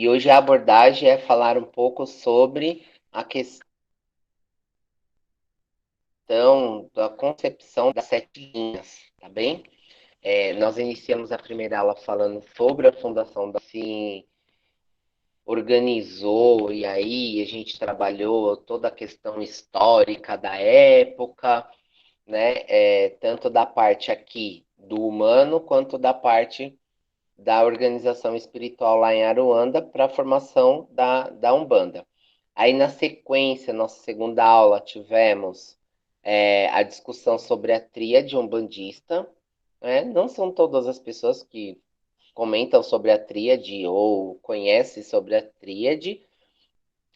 E hoje a abordagem é falar um pouco sobre a questão da concepção das sete linhas, tá bem? Nós iniciamos a primeira aula falando sobre a fundação da se organizou e aí a gente trabalhou toda a questão histórica da época, né? Tanto da parte aqui do humano quanto da parte da organização espiritual lá em Aruanda para a formação da Umbanda. Aí, na sequência, nossa segunda aula, tivemos a discussão sobre a tríade umbandista. Né? Não são todas as pessoas que comentam sobre a tríade ou conhecem sobre a tríade,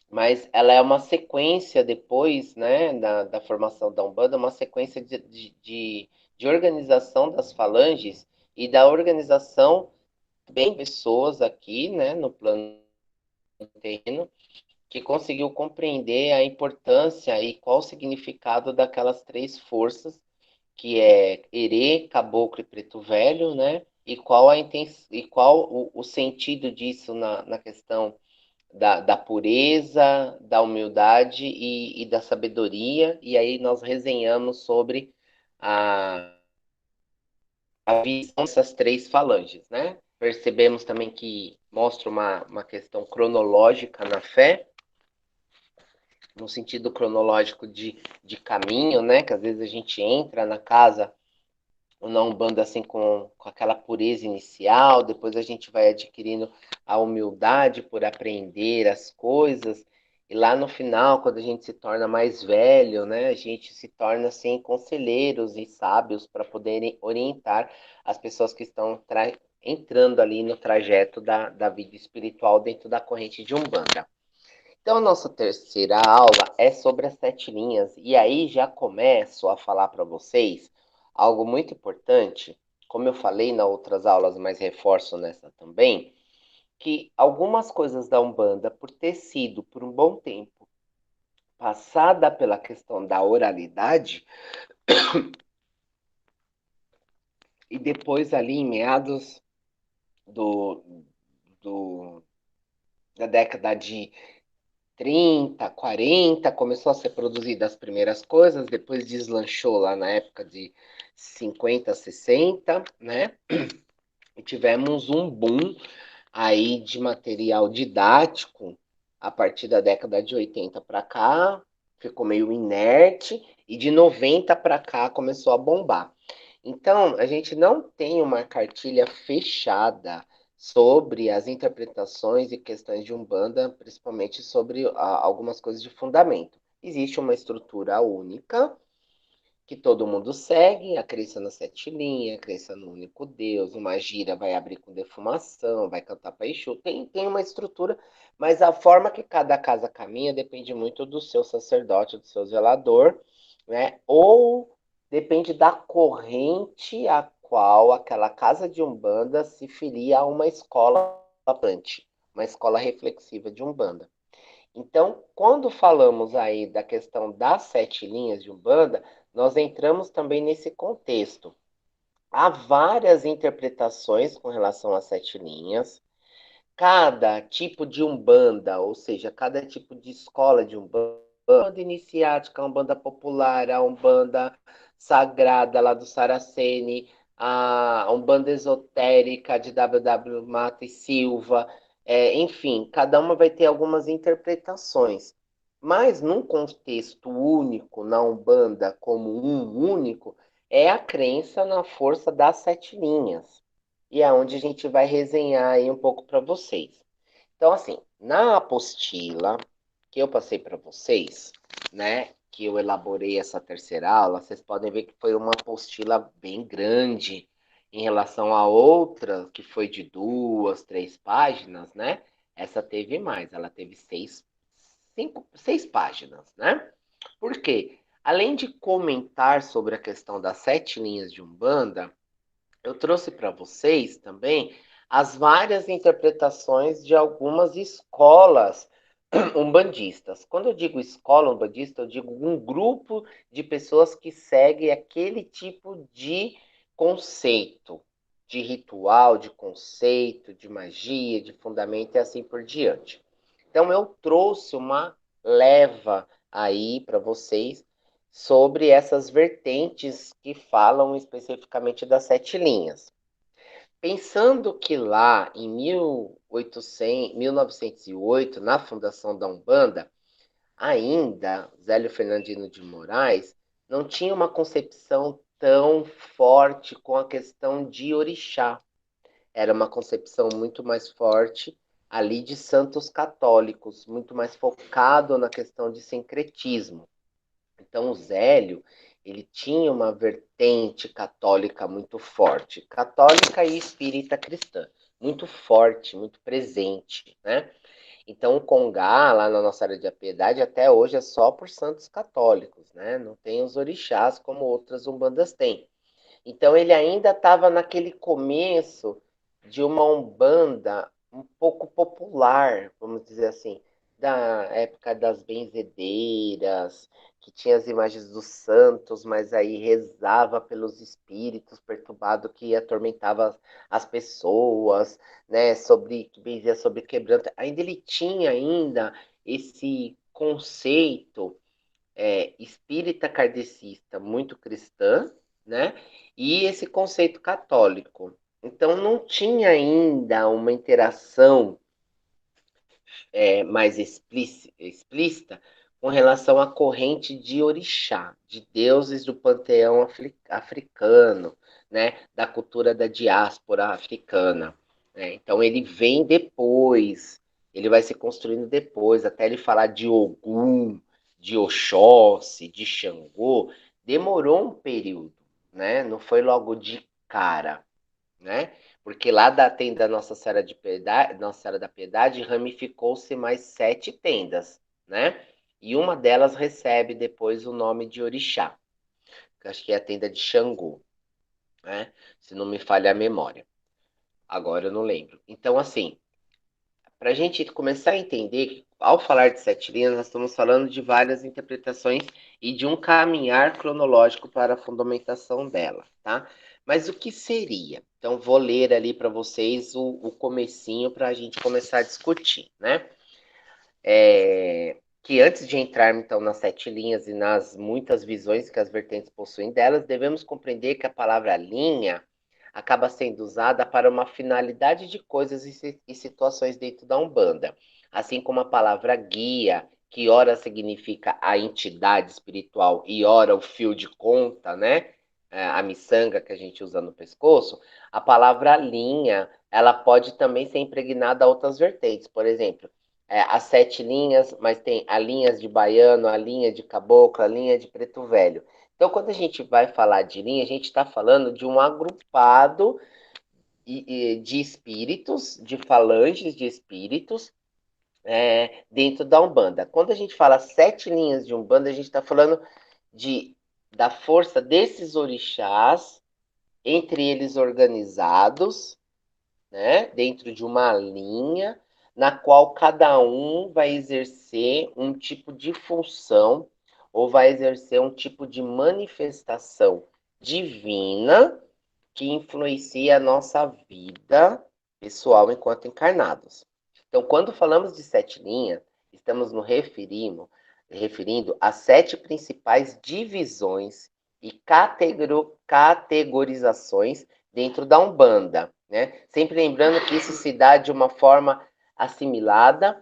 mas ela é uma sequência depois, né, da formação da Umbanda, uma sequência de organização das falanges e da organização bem pessoas aqui, né, no plano terreno, que conseguiu compreender a importância e qual o significado daquelas três forças, que é Herê, Caboclo e Preto Velho, né? E qual o sentido disso na questão da pureza, da humildade e da sabedoria. E aí nós resenhamos sobre a, a visão dessas três falanges, né? Percebemos também que mostra uma questão cronológica na fé, no sentido cronológico de caminho, né? Que às vezes a gente entra na casa na Umbanda assim com aquela pureza inicial, depois a gente vai adquirindo a humildade por aprender as coisas, e lá no final, quando a gente se torna mais velho, né, a gente se torna assim conselheiros e sábios para poderem orientar as pessoas que estão entrando ali no trajeto da vida espiritual dentro da corrente de Umbanda. Então, a nossa terceira aula é sobre as sete linhas, e aí já começo a falar para vocês algo muito importante, como eu falei nas outras aulas, mas reforço nessa também, que algumas coisas da Umbanda, por ter sido por um bom tempo passada pela questão da oralidade, e depois ali em meados do, do da década de 30, 40, começou a ser produzida as primeiras coisas, depois deslanchou lá na época de 50, 60, né? E tivemos um boom aí de material didático a partir da década de 80 para cá, ficou meio inerte, e de 90 para cá começou a bombar. Então, a gente não tem uma cartilha fechada sobre as interpretações e questões de Umbanda, principalmente sobre algumas coisas de fundamento. Existe uma estrutura única que todo mundo segue, a crença nas sete linhas, a crença no único Deus, uma gira vai abrir com defumação, vai cantar para Exu, tem uma estrutura, mas a forma que cada casa caminha depende muito do seu sacerdote, do seu zelador, né? Ou depende da corrente a qual aquela casa de Umbanda se filia a uma escola plante, uma escola reflexiva de Umbanda. Então, quando falamos aí da questão das sete linhas de Umbanda, nós entramos também nesse contexto. Há várias interpretações com relação às sete linhas. Cada tipo de Umbanda, ou seja, cada tipo de escola de Umbanda, a Umbanda iniciática, a Umbanda popular, a Umbanda sagrada lá do Saraceni, a Umbanda esotérica de W. Mata e Silva, enfim, cada uma vai ter algumas interpretações. Mas num contexto único, na Umbanda como um único, é a crença na força das sete linhas. E é onde a gente vai resenhar aí um pouco para vocês. Então, assim, na apostila que eu passei para vocês, né, que eu elaborei essa terceira aula, vocês podem ver que foi uma apostila bem grande em relação a outra, que foi de 2, 3 páginas, né? Essa teve mais, ela teve 6 páginas, né? Por quê? Além de comentar sobre a questão das sete linhas de Umbanda, eu trouxe para vocês também as várias interpretações de algumas escolas umbandistas. Quando eu digo escola umbandista, eu digo um grupo de pessoas que segue aquele tipo de conceito. de ritual, de conceito, de magia, de fundamento e assim por diante. Então eu trouxe uma leva aí para vocês sobre essas vertentes que falam especificamente das sete linhas. Pensando que lá em 1908, na fundação da Umbanda, ainda Zélio Fernandino de Moraes não tinha uma concepção tão forte com a questão de orixá. Era uma concepção muito mais forte ali de santos católicos, muito mais focado na questão de sincretismo. Então, o Zélio, ele tinha uma vertente católica muito forte, católica e espírita cristã, muito forte, muito presente, né? Então, o Congá, lá na nossa área de piedade, até hoje é só por santos católicos, né? Não tem os orixás como outras umbandas têm. Então ele ainda estava naquele começo de uma umbanda um pouco popular, vamos dizer assim, da época das benzedeiras, que tinha as imagens dos santos, mas aí rezava pelos espíritos perturbados que atormentava as pessoas, né, sobre que benzia sobre quebranto. Ainda ele tinha ainda esse conceito espírita kardecista muito cristã, né? E esse conceito católico. Então não tinha ainda uma interação mais explícita com relação à corrente de orixá, de deuses do panteão africano, né? Da cultura da diáspora africana. Né? Então ele vem depois, ele vai se construindo depois, até ele falar de Ogum, de Oxóssi, de Xangô, demorou um período, né? Não foi logo de cara, né? Porque lá da tenda Nossa Senhora de Piedade, Nossa Senhora da Piedade, ramificou-se mais sete tendas, né? E uma delas recebe depois o nome de Orixá, que acho que é a tenda de Xangô, né? Se não me falha a memória. Agora eu não lembro. Então, assim, para a gente começar a entender que, ao falar de sete linhas, nós estamos falando de várias interpretações e de um caminhar cronológico para a fundamentação dela, tá? Mas o que seria? Então, vou ler ali para vocês o comecinho para a gente começar a discutir, né? Que antes de entrar, então, nas sete linhas e nas muitas visões que as vertentes possuem delas, devemos compreender que a palavra linha acaba sendo usada para uma finalidade de coisas e situações dentro da Umbanda, assim como a palavra guia, que ora significa a entidade espiritual e ora o fio de conta, né? A miçanga que a gente usa no pescoço, a palavra linha, ela pode também ser impregnada a outras vertentes. Por exemplo, as sete linhas, mas tem a linhas de baiano, a linha de caboclo, a linha de preto velho. Então, quando a gente vai falar de linha, a gente está falando de um agrupado de espíritos, de falanges de espíritos, dentro da Umbanda. Quando a gente fala sete linhas de Umbanda, a gente está falando da força desses orixás, entre eles organizados, né, dentro de uma linha, na qual cada um vai exercer um tipo de função ou vai exercer um tipo de manifestação divina que influencia a nossa vida pessoal enquanto encarnados. Então, quando falamos de sete linhas, estamos nos referindo a sete principais divisões e categorizações dentro da Umbanda, né? Sempre lembrando que isso se dá de uma forma assimilada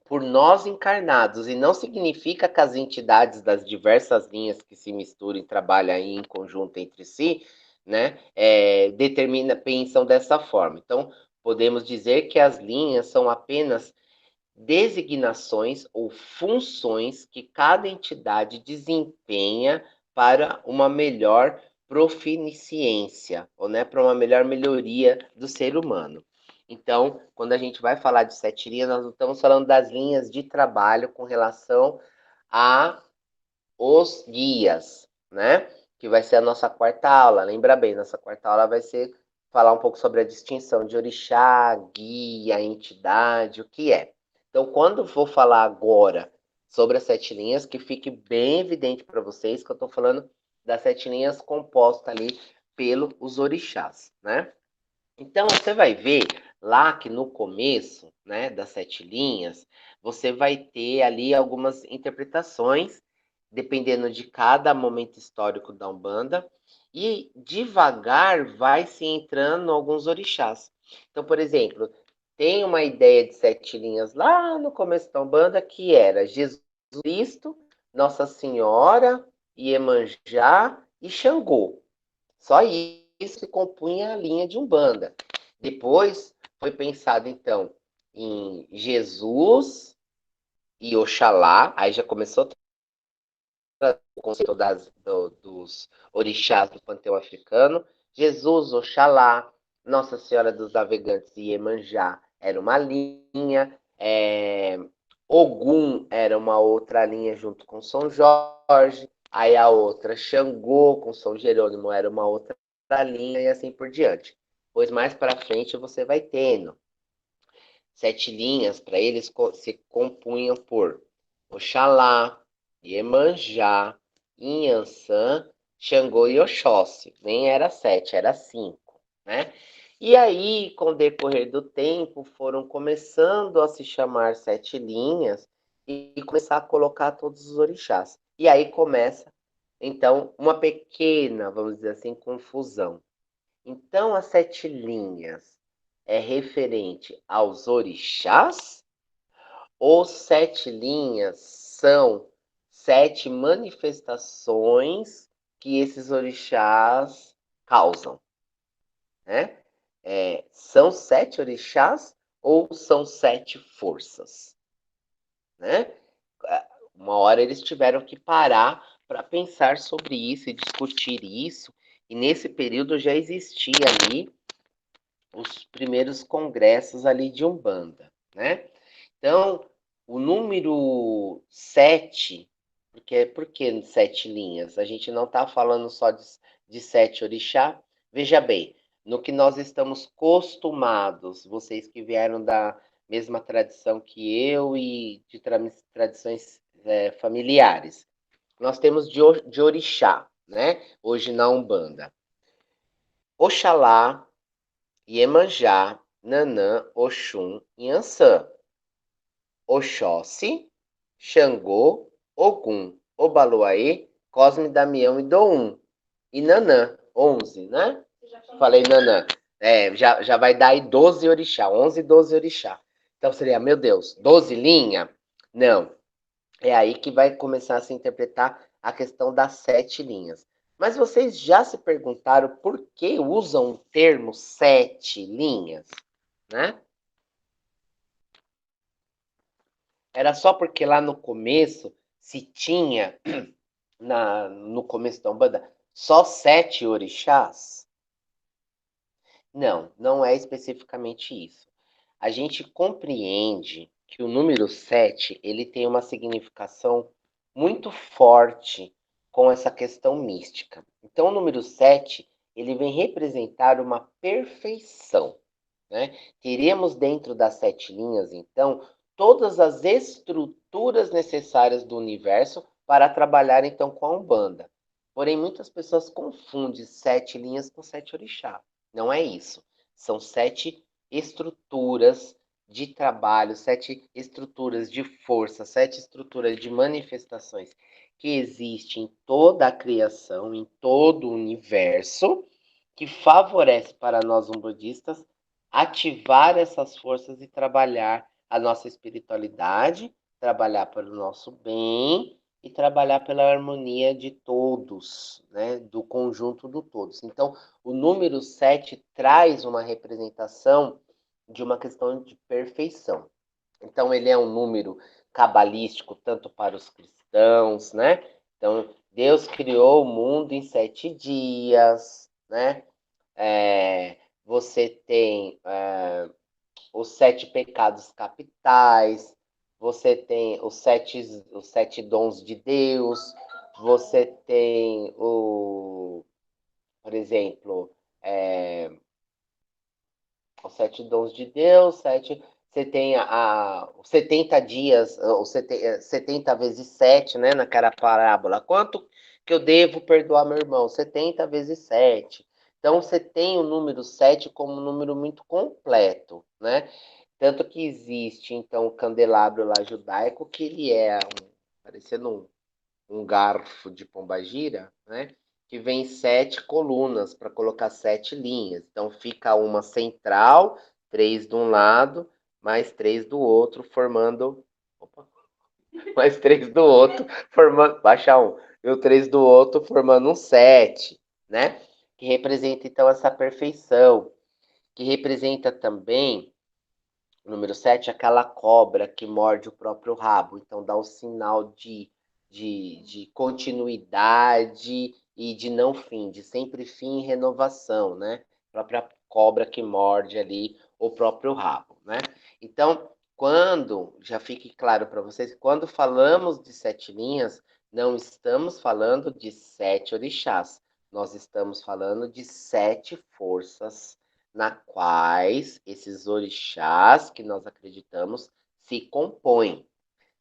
por nós encarnados, e não significa que as entidades das diversas linhas que se misturam e trabalham aí em conjunto entre si, né, pensam dessa forma. Então, podemos dizer que as linhas são apenas designações ou funções que cada entidade desempenha para uma melhor proficiência, ou né, para uma melhor melhoria do ser humano. Então, quando a gente vai falar de sete linhas, nós não estamos falando das linhas de trabalho com relação a os guias, né? Que vai ser a nossa quarta aula. Lembra bem, nossa quarta aula vai ser falar um pouco sobre a distinção de orixá, guia, entidade, o que é. Então, quando for falar agora sobre as sete linhas, que fique bem evidente para vocês que eu estou falando das sete linhas compostas ali pelos orixás, né? Então, você vai ver lá que no começo, né, das 7 linhas, você vai ter ali algumas interpretações, dependendo de cada momento histórico da Umbanda, e devagar vai se entrando alguns orixás. Então, por exemplo, tem uma ideia de 7 linhas lá no começo da Umbanda que era Jesus Cristo, Nossa Senhora, Iemanjá e Xangô. Só isso que compunha a linha de Umbanda. Depois foi pensado, então, em Jesus e Oxalá, aí já começou o conceito dos orixás do panteão africano. Jesus, Oxalá, Nossa Senhora dos Navegantes e Iemanjá era uma linha, Ogum era uma outra linha junto com São Jorge, aí a outra, Xangô com São Jerônimo era uma outra linha e assim por diante. Pois mais para frente você vai tendo 7 linhas, para eles se compunham por Oxalá, Iemanjá, Inhansã, Xangô e Oxóssi. Nem era 7, era 5, né? E aí, com o decorrer do tempo, foram começando a se chamar 7 linhas e começar a colocar todos os orixás. E aí começa, então, uma pequena, vamos dizer assim, confusão. Então, as 7 linhas é referente aos orixás ou 7 linhas são 7 manifestações que esses orixás causam, né? São 7 orixás ou são 7 forças, né? Uma hora eles tiveram que parar para pensar sobre isso e discutir isso, e nesse período já existia ali os primeiros congressos ali de Umbanda, né? Então, o número 7, por que 7 linhas? A gente não está falando só de 7 orixá. Veja bem, no que nós estamos costumados, vocês que vieram da mesma tradição que eu e de tradições familiares, nós temos de orixá, né? Hoje na Umbanda. Oxalá, Iemanjá, Nanã, Oxum e Ançã. Oxóssi, Xangô, Ogum, Obaloaê, Cosme, Damião e Doum. E Nanã, 11, né? Falei Nanã. Já vai dar aí 12 orixá, 11, 12 orixá. Então seria, meu Deus, 12 linha? Não. É aí que vai começar a se interpretar a questão das 7 linhas. Mas vocês já se perguntaram por que usam o termo 7 linhas, né? Era só porque lá no começo se tinha, no começo da Umbanda, só 7 orixás? Não, não é especificamente isso. A gente compreende que o número 7 ele tem uma significação muito forte com essa questão mística. Então, o número 7 ele vem representar uma perfeição, né? Teremos dentro das 7 linhas, então, todas as estruturas necessárias do universo para trabalhar, então, com a Umbanda. Porém, muitas pessoas confundem 7 linhas com 7 orixá. Não é isso. São 7 estruturas de trabalho, 7 estruturas de força, 7 estruturas de manifestações que existem em toda a criação, em todo o universo, que favorece para nós umbandistas ativar essas forças e trabalhar a nossa espiritualidade, trabalhar para o nosso bem e trabalhar pela harmonia de todos, né, do conjunto do todos. Então, o número 7 traz uma representação de uma questão de perfeição. Então, ele é um número cabalístico tanto para os cristãos, né? Então, Deus criou o mundo em 7 dias, né? Você tem os 7 pecados capitais, você tem os sete dons de Deus, você tem por exemplo, os 7 dons de Deus, você tem os 70 dias, os 70 vezes 7, né, naquela parábola. Quanto que eu devo perdoar meu irmão? 70 vezes 7. Então, você tem o número 7 como um número muito completo, né? Tanto que existe, então, o candelabro lá judaico, que ele é parecendo um garfo de pombagira, né? Que vem 7 colunas para colocar 7 linhas. Então, fica uma central, 3 de um lado, mais 3 do outro, formando. Opa, mais 3 do outro, formando. Baixa um. E o 3 do outro, formando um 7, né? Que representa, então, essa perfeição. Que representa também o número 7, aquela cobra que morde o próprio rabo. Então, dá o sinal de continuidade e de não fim, de sempre fim e renovação, né? A própria cobra que morde ali o próprio rabo, né? Então, quando, já fique claro para vocês, quando falamos de 7 linhas, não estamos falando de 7 orixás, nós estamos falando de 7 forças na quais esses orixás que nós acreditamos se compõem.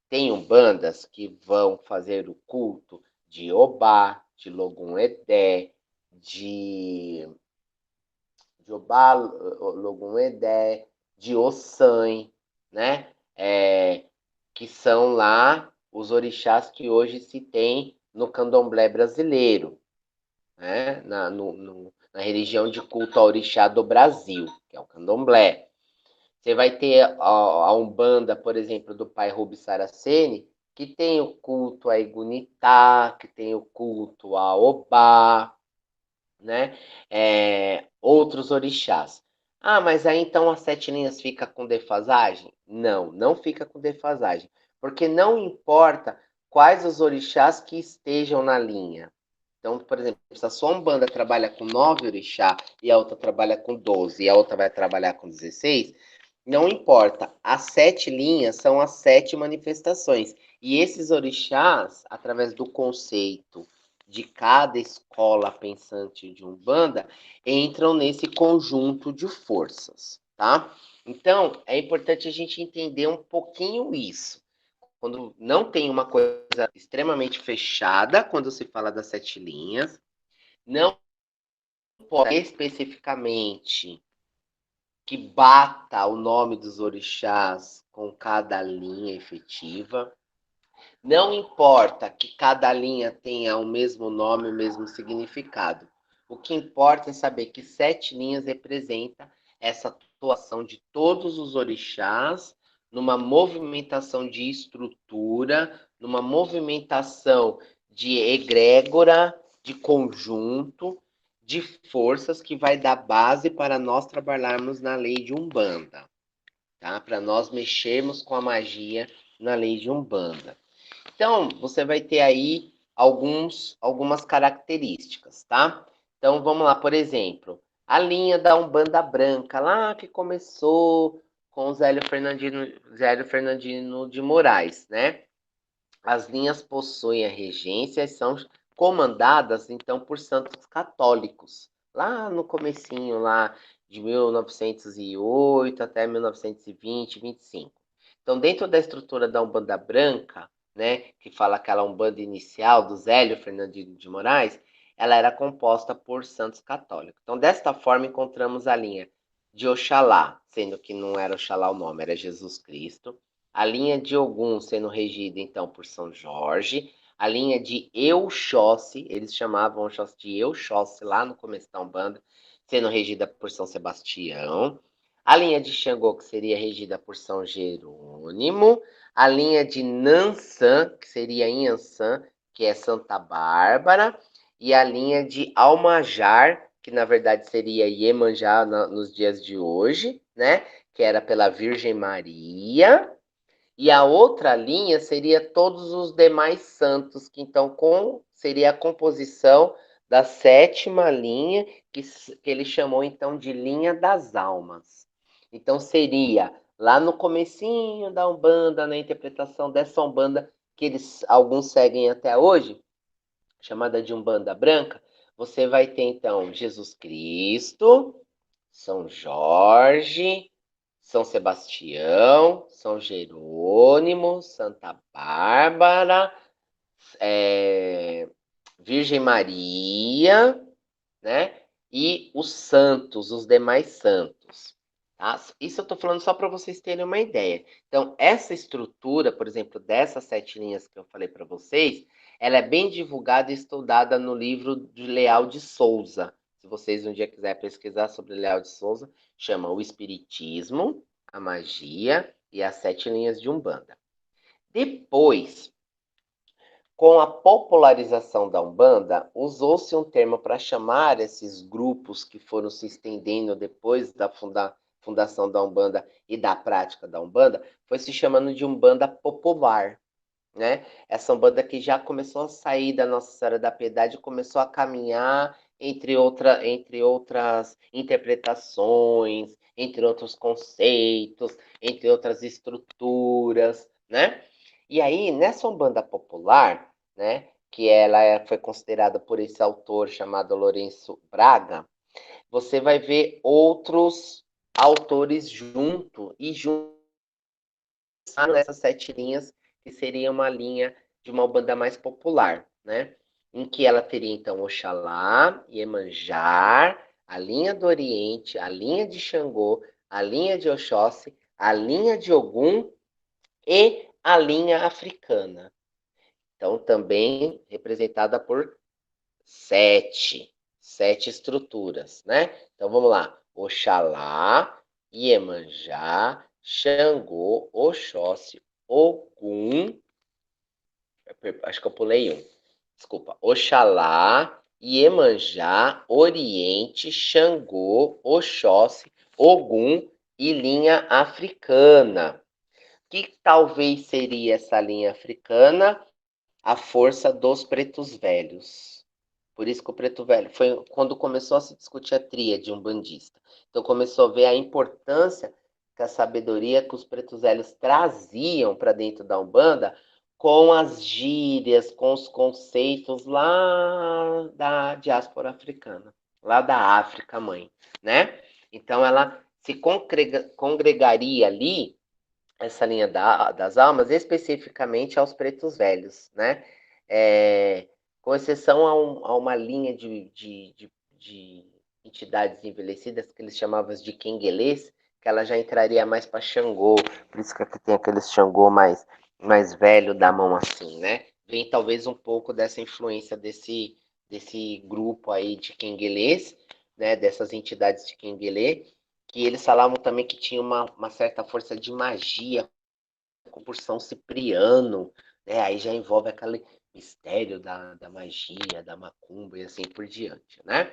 Tem umbandas que vão fazer o culto de Obá, de Logum-Edé, de Obá, Logum-Edé, de Ossan, né? Que são lá os orixás que hoje se tem no candomblé brasileiro, né? Na religião de culto ao orixá do Brasil, que é o candomblé. Você vai ter a Umbanda, por exemplo, do pai Rubi Saraceni, que tem o culto a Igunitá, que tem o culto a Obá, né? Outros orixás. Ah, mas aí então as 7 linhas fica com defasagem? Não, não fica com defasagem. Porque não importa quais os orixás que estejam na linha. Então, por exemplo, se a sua Umbanda trabalha com 9 orixá e a outra trabalha com 12 e a outra vai trabalhar com 16, não importa. As 7 linhas são as 7 manifestações. E esses orixás, através do conceito de cada escola pensante de Umbanda, entram nesse conjunto de forças, tá? Então, é importante a gente entender um pouquinho isso. Quando não tem uma coisa extremamente fechada, quando se fala das 7 linhas, não pode especificamente que bata o nome dos orixás com cada linha efetiva. Não importa que cada linha tenha o mesmo nome, o mesmo significado. O que importa é saber que 7 linhas representa essa atuação de todos os orixás numa movimentação de estrutura, numa movimentação de egrégora, de conjunto, de forças que vai dar base para nós trabalharmos na lei de Umbanda, tá? Para nós mexermos com a magia na lei de Umbanda. Então, você vai ter aí algumas características, tá? Então, vamos lá, por exemplo, a linha da Umbanda Branca, lá que começou com o Zélio Fernandino de Moraes, né? As linhas possuem a regência e são comandadas, então, por santos católicos. Lá no comecinho, lá de 1908 até 1920, 25. Então, dentro da estrutura da Umbanda Branca, né, que fala aquela Umbanda inicial do Zélio Fernandino de Moraes, ela era composta por santos católicos. Então, desta forma, encontramos a linha de Oxalá, sendo que não era Oxalá o nome, era Jesus Cristo. A linha de Ogum sendo regida, então, por São Jorge. A linha de Euxóssi, eles chamavam Oxóssi de Euxóssi lá no começo da Umbanda, sendo regida por São Sebastião. A linha de Xangô, que seria regida por São Jerônimo. A linha de Nansan, que seria Inhansã, que é Santa Bárbara. E a linha de Almajar, que na verdade seria Iemanjá nos dias de hoje, né? Que era pela Virgem Maria. E a outra linha seria todos os demais santos, que então seria a composição da sétima linha, que ele chamou então de linha das almas. Então seria lá no comecinho da Umbanda, na interpretação dessa Umbanda que alguns seguem até hoje, chamada de Umbanda Branca, você vai ter então Jesus Cristo, São Jorge, São Sebastião, São Jerônimo, Santa Bárbara, é, Virgem Maria, né? e os santos, os demais santos. Tá? Isso eu estou falando só para vocês terem uma ideia. Então, essa estrutura, por exemplo, dessas 7 linhas que eu falei para vocês, ela é bem divulgada e estudada no livro de Leal de Souza. Se vocês um dia quiserem pesquisar sobre Leal de Souza, chama O Espiritismo, a Magia e as 7 linhas de Umbanda. Depois, com a popularização da Umbanda, usou-se um termo para chamar esses grupos que foram se estendendo depois da fundação da Umbanda e da prática da Umbanda, foi se chamando de Umbanda popular, né? Essa Umbanda que já começou a sair da Nossa Senhora da Piedade, começou a caminhar entre outras interpretações, entre outros conceitos, entre outras estruturas, né? E aí, nessa Umbanda popular, né, que foi considerada por esse autor chamado Lourenço Braga, você vai ver outros autores junto nessas 7 linhas, que seria uma linha de uma Umbanda mais popular, né? Em que ela teria, então, Oxalá, Iemanjá, a linha do Oriente, a linha de Xangô, a linha de Oxóssi, a linha de Ogum e a linha africana. Então, também representada por 7 estruturas, né? Então, vamos lá. Oxalá, Iemanjá, Xangô, Oxóssi, Ogum. Acho que eu pulei um. Desculpa. Oxalá, Iemanjá, Oriente, Xangô, Oxóssi, Ogum e linha africana. Que talvez seria essa linha africana? A força dos pretos velhos. Por isso que o preto velho foi quando começou a se discutir a tríade umbandista. Então começou a ver a importância que a sabedoria que os pretos velhos traziam para dentro da Umbanda com as gírias, com os conceitos lá da diáspora africana, lá da África mãe, né? Então ela se congregaria ali essa linha das almas, especificamente aos pretos velhos, né? É, com exceção a uma linha de entidades envelhecidas que eles chamavam de quenguelês, que ela já entraria mais para Xangô, por isso que aqui tem aquele Xangô mais velho da mão assim, né? Vem talvez um pouco dessa influência desse grupo aí de quenguelês, né? Dessas entidades de quenguelê, que eles falavam também que tinha uma certa força de magia por São Cipriano, né? Aí já envolve aquele mistério da magia, da macumba e assim por diante, né?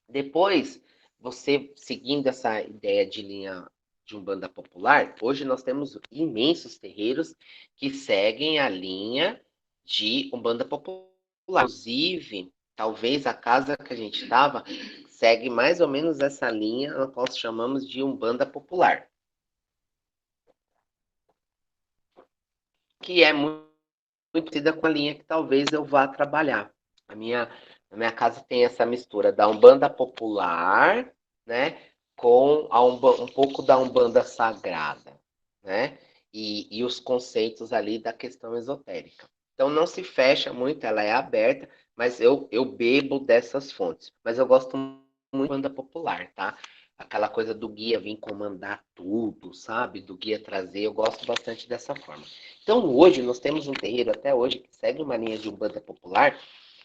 Depois, você seguindo essa ideia de linha de Umbanda popular, hoje nós temos imensos terreiros que seguem a linha de Umbanda popular. Inclusive, talvez a casa que a gente estava segue mais ou menos essa linha, a qual chamamos de Umbanda popular, que é muito parecida com a linha que talvez eu vá trabalhar. A minha casa tem essa mistura da Umbanda popular, né, com um pouco da Umbanda sagrada, né, e os conceitos ali da questão esotérica. Então não se fecha muito, ela é aberta, mas eu bebo dessas fontes. Mas eu gosto muito da Umbanda popular, tá? Aquela coisa do guia vir comandar tudo, sabe? Do guia trazer, eu gosto bastante dessa forma. Então, hoje, nós temos um terreiro até hoje que segue uma linha de Umbanda popular,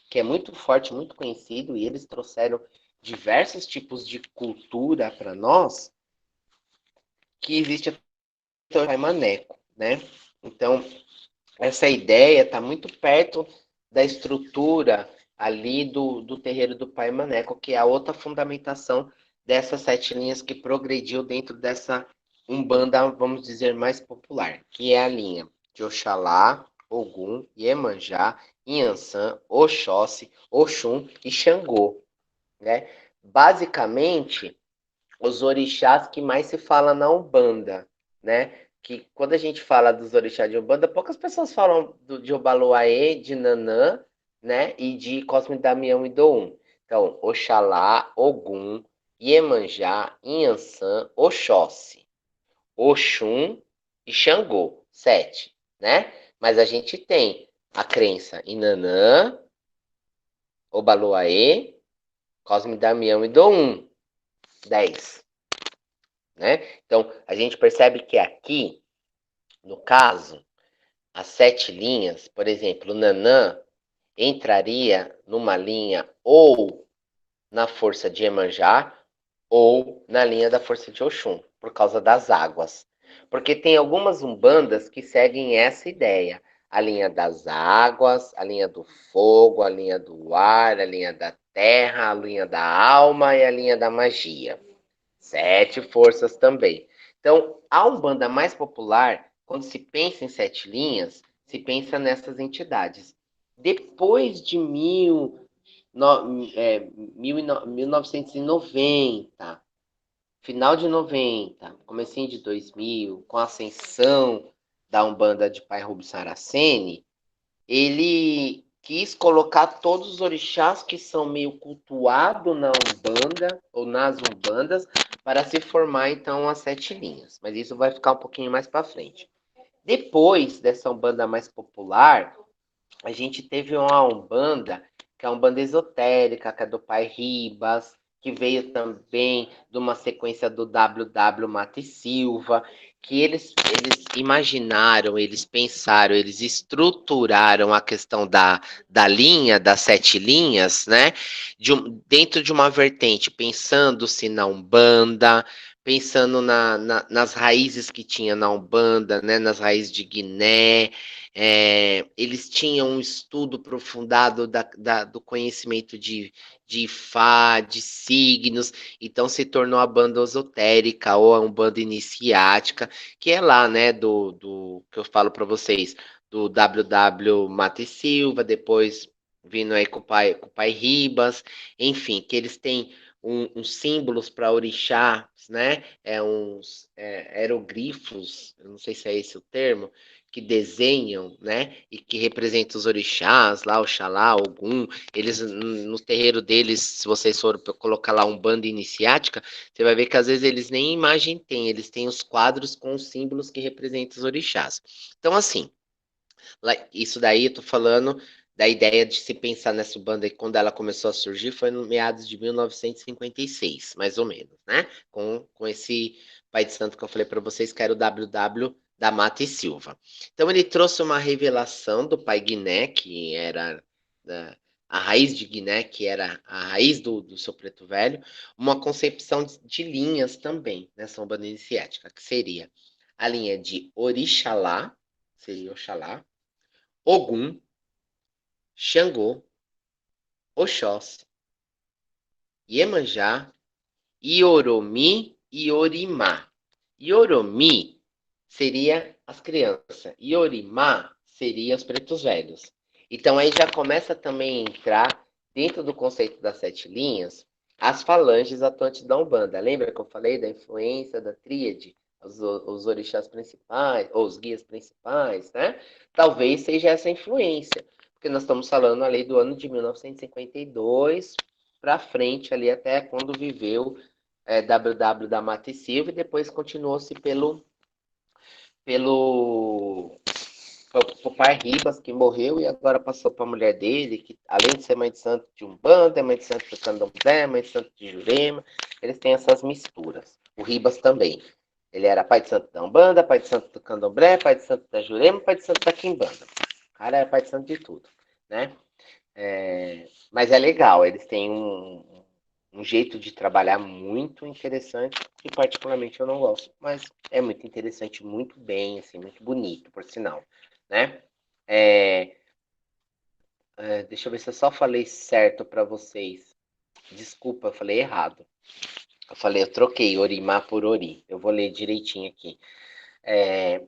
que é muito forte, muito conhecido, e eles trouxeram diversos tipos de cultura para nós, que existe até o Pai Maneco, né? Então, essa ideia está muito perto da estrutura ali do terreiro do Pai Maneco, que é a outra fundamentação dessas 7 linhas que progrediu dentro dessa Umbanda, vamos dizer, mais popular, que é a linha de Oxalá, Ogum, Iemanjá, Inhansã, Oxóssi, Oxum e Xangô, né? Basicamente, os orixás que mais se fala na Umbanda, né? Que quando a gente fala dos orixás de Umbanda, poucas pessoas falam de Obaloaê, de Nanã, né? E de Cosme Damião e Doum. Então, Oxalá, Ogum, Iemanjá, Inhansã, Oxóssi, Oxum e Xangô. 7, né? Mas a gente tem a crença em Nanã, Obaloaê, Cosme e Damião e dou 1, 10. Né? Então, a gente percebe que aqui, no caso, as 7 linhas, por exemplo, o Nanã entraria numa linha ou na força de Iemanjá ou na linha da força de Oxum, por causa das águas. Porque tem algumas umbandas que seguem essa ideia. A linha das águas, a linha do fogo, a linha do ar, a linha da terra, a linha da alma e a linha da magia. 7 forças também. Então, a umbanda mais popular, quando se pensa em 7 linhas, se pensa nessas entidades. Depois de 1990, final de 90, comecinho de 2000, com a ascensão da Umbanda de Pai Rubens Saraceni, ele quis colocar todos os orixás que são meio cultuados na Umbanda, ou nas Umbandas, para se formar, então, as 7 linhas. Mas isso vai ficar um pouquinho mais para frente. Depois dessa Umbanda mais popular, a gente teve uma Umbanda, que é uma Umbanda esotérica, que é do Pai Ribas, que veio também de uma sequência do W.W. Mata e Silva, que eles imaginaram, eles pensaram, eles estruturaram a questão da linha, das 7 linhas, né? Dentro de uma vertente, pensando-se na Umbanda, pensando nas raízes que tinha na Umbanda, né? Nas raízes de Guiné, eles tinham um estudo aprofundado do conhecimento de Ifá, de signos, então se tornou a banda esotérica ou a umbanda iniciática, que é lá, né, do que eu falo para vocês, do W.W. Mata e Silva, depois vindo aí com o pai Ribas, enfim, que eles têm uns símbolos para orixás, né? Uns aerogrifos, eu não sei se é esse o termo, que desenham, né, e que representam os orixás, lá, Oxalá, Ogum, eles, no terreiro deles, se vocês forem colocar lá um bando iniciática, você vai ver que às vezes eles nem imagem têm, eles têm os quadros com os símbolos que representam os orixás. Então, assim, isso daí eu tô falando da ideia de se pensar nessa banda aí, quando ela começou a surgir, foi no meados de 1956, mais ou menos, né? Com esse pai de santo que eu falei para vocês, que era o W.W. da Mata e Silva. Então ele trouxe uma revelação do pai Guiné, que era a raiz de Guiné, que era a raiz do seu preto velho, uma concepção de linhas também nessa Umbanda iniciática, que seria a linha de Orixalá, seria Oxalá, Ogum, Xangô, Oxóssi, Iemanjá, Ioromi e Orimá. Ioromi seria as crianças, Iorimá seria os pretos velhos. Então aí já começa também a entrar dentro do conceito das 7 linhas as falanges atuantes da Umbanda. Lembra que eu falei da influência da tríade? Os orixás principais, ou os guias principais, né? Talvez seja essa influência, porque nós estamos falando ali do ano de 1952 para frente, ali até quando viveu WW da Mata e Silva, e depois continuou-se pelo o pai Ribas, que morreu, e agora passou para a mulher dele, que além de ser mãe de santo de Umbanda, é mãe de santo de Candomblé, mãe de santo de Jurema, eles têm essas misturas. O Ribas também. Ele era pai de santo da Umbanda, pai de santo do Candomblé, pai de santo da Jurema, pai de santo da Quimbanda. O cara é pai de santo de tudo, né? Mas é legal, eles têm um jeito de trabalhar muito interessante, que particularmente eu não gosto, mas é muito interessante, muito bem, assim, muito bonito, por sinal, né? É, deixa eu ver se eu só falei certo para vocês. Desculpa, eu falei errado. Eu troquei Orimá por Ori. Eu vou ler direitinho aqui.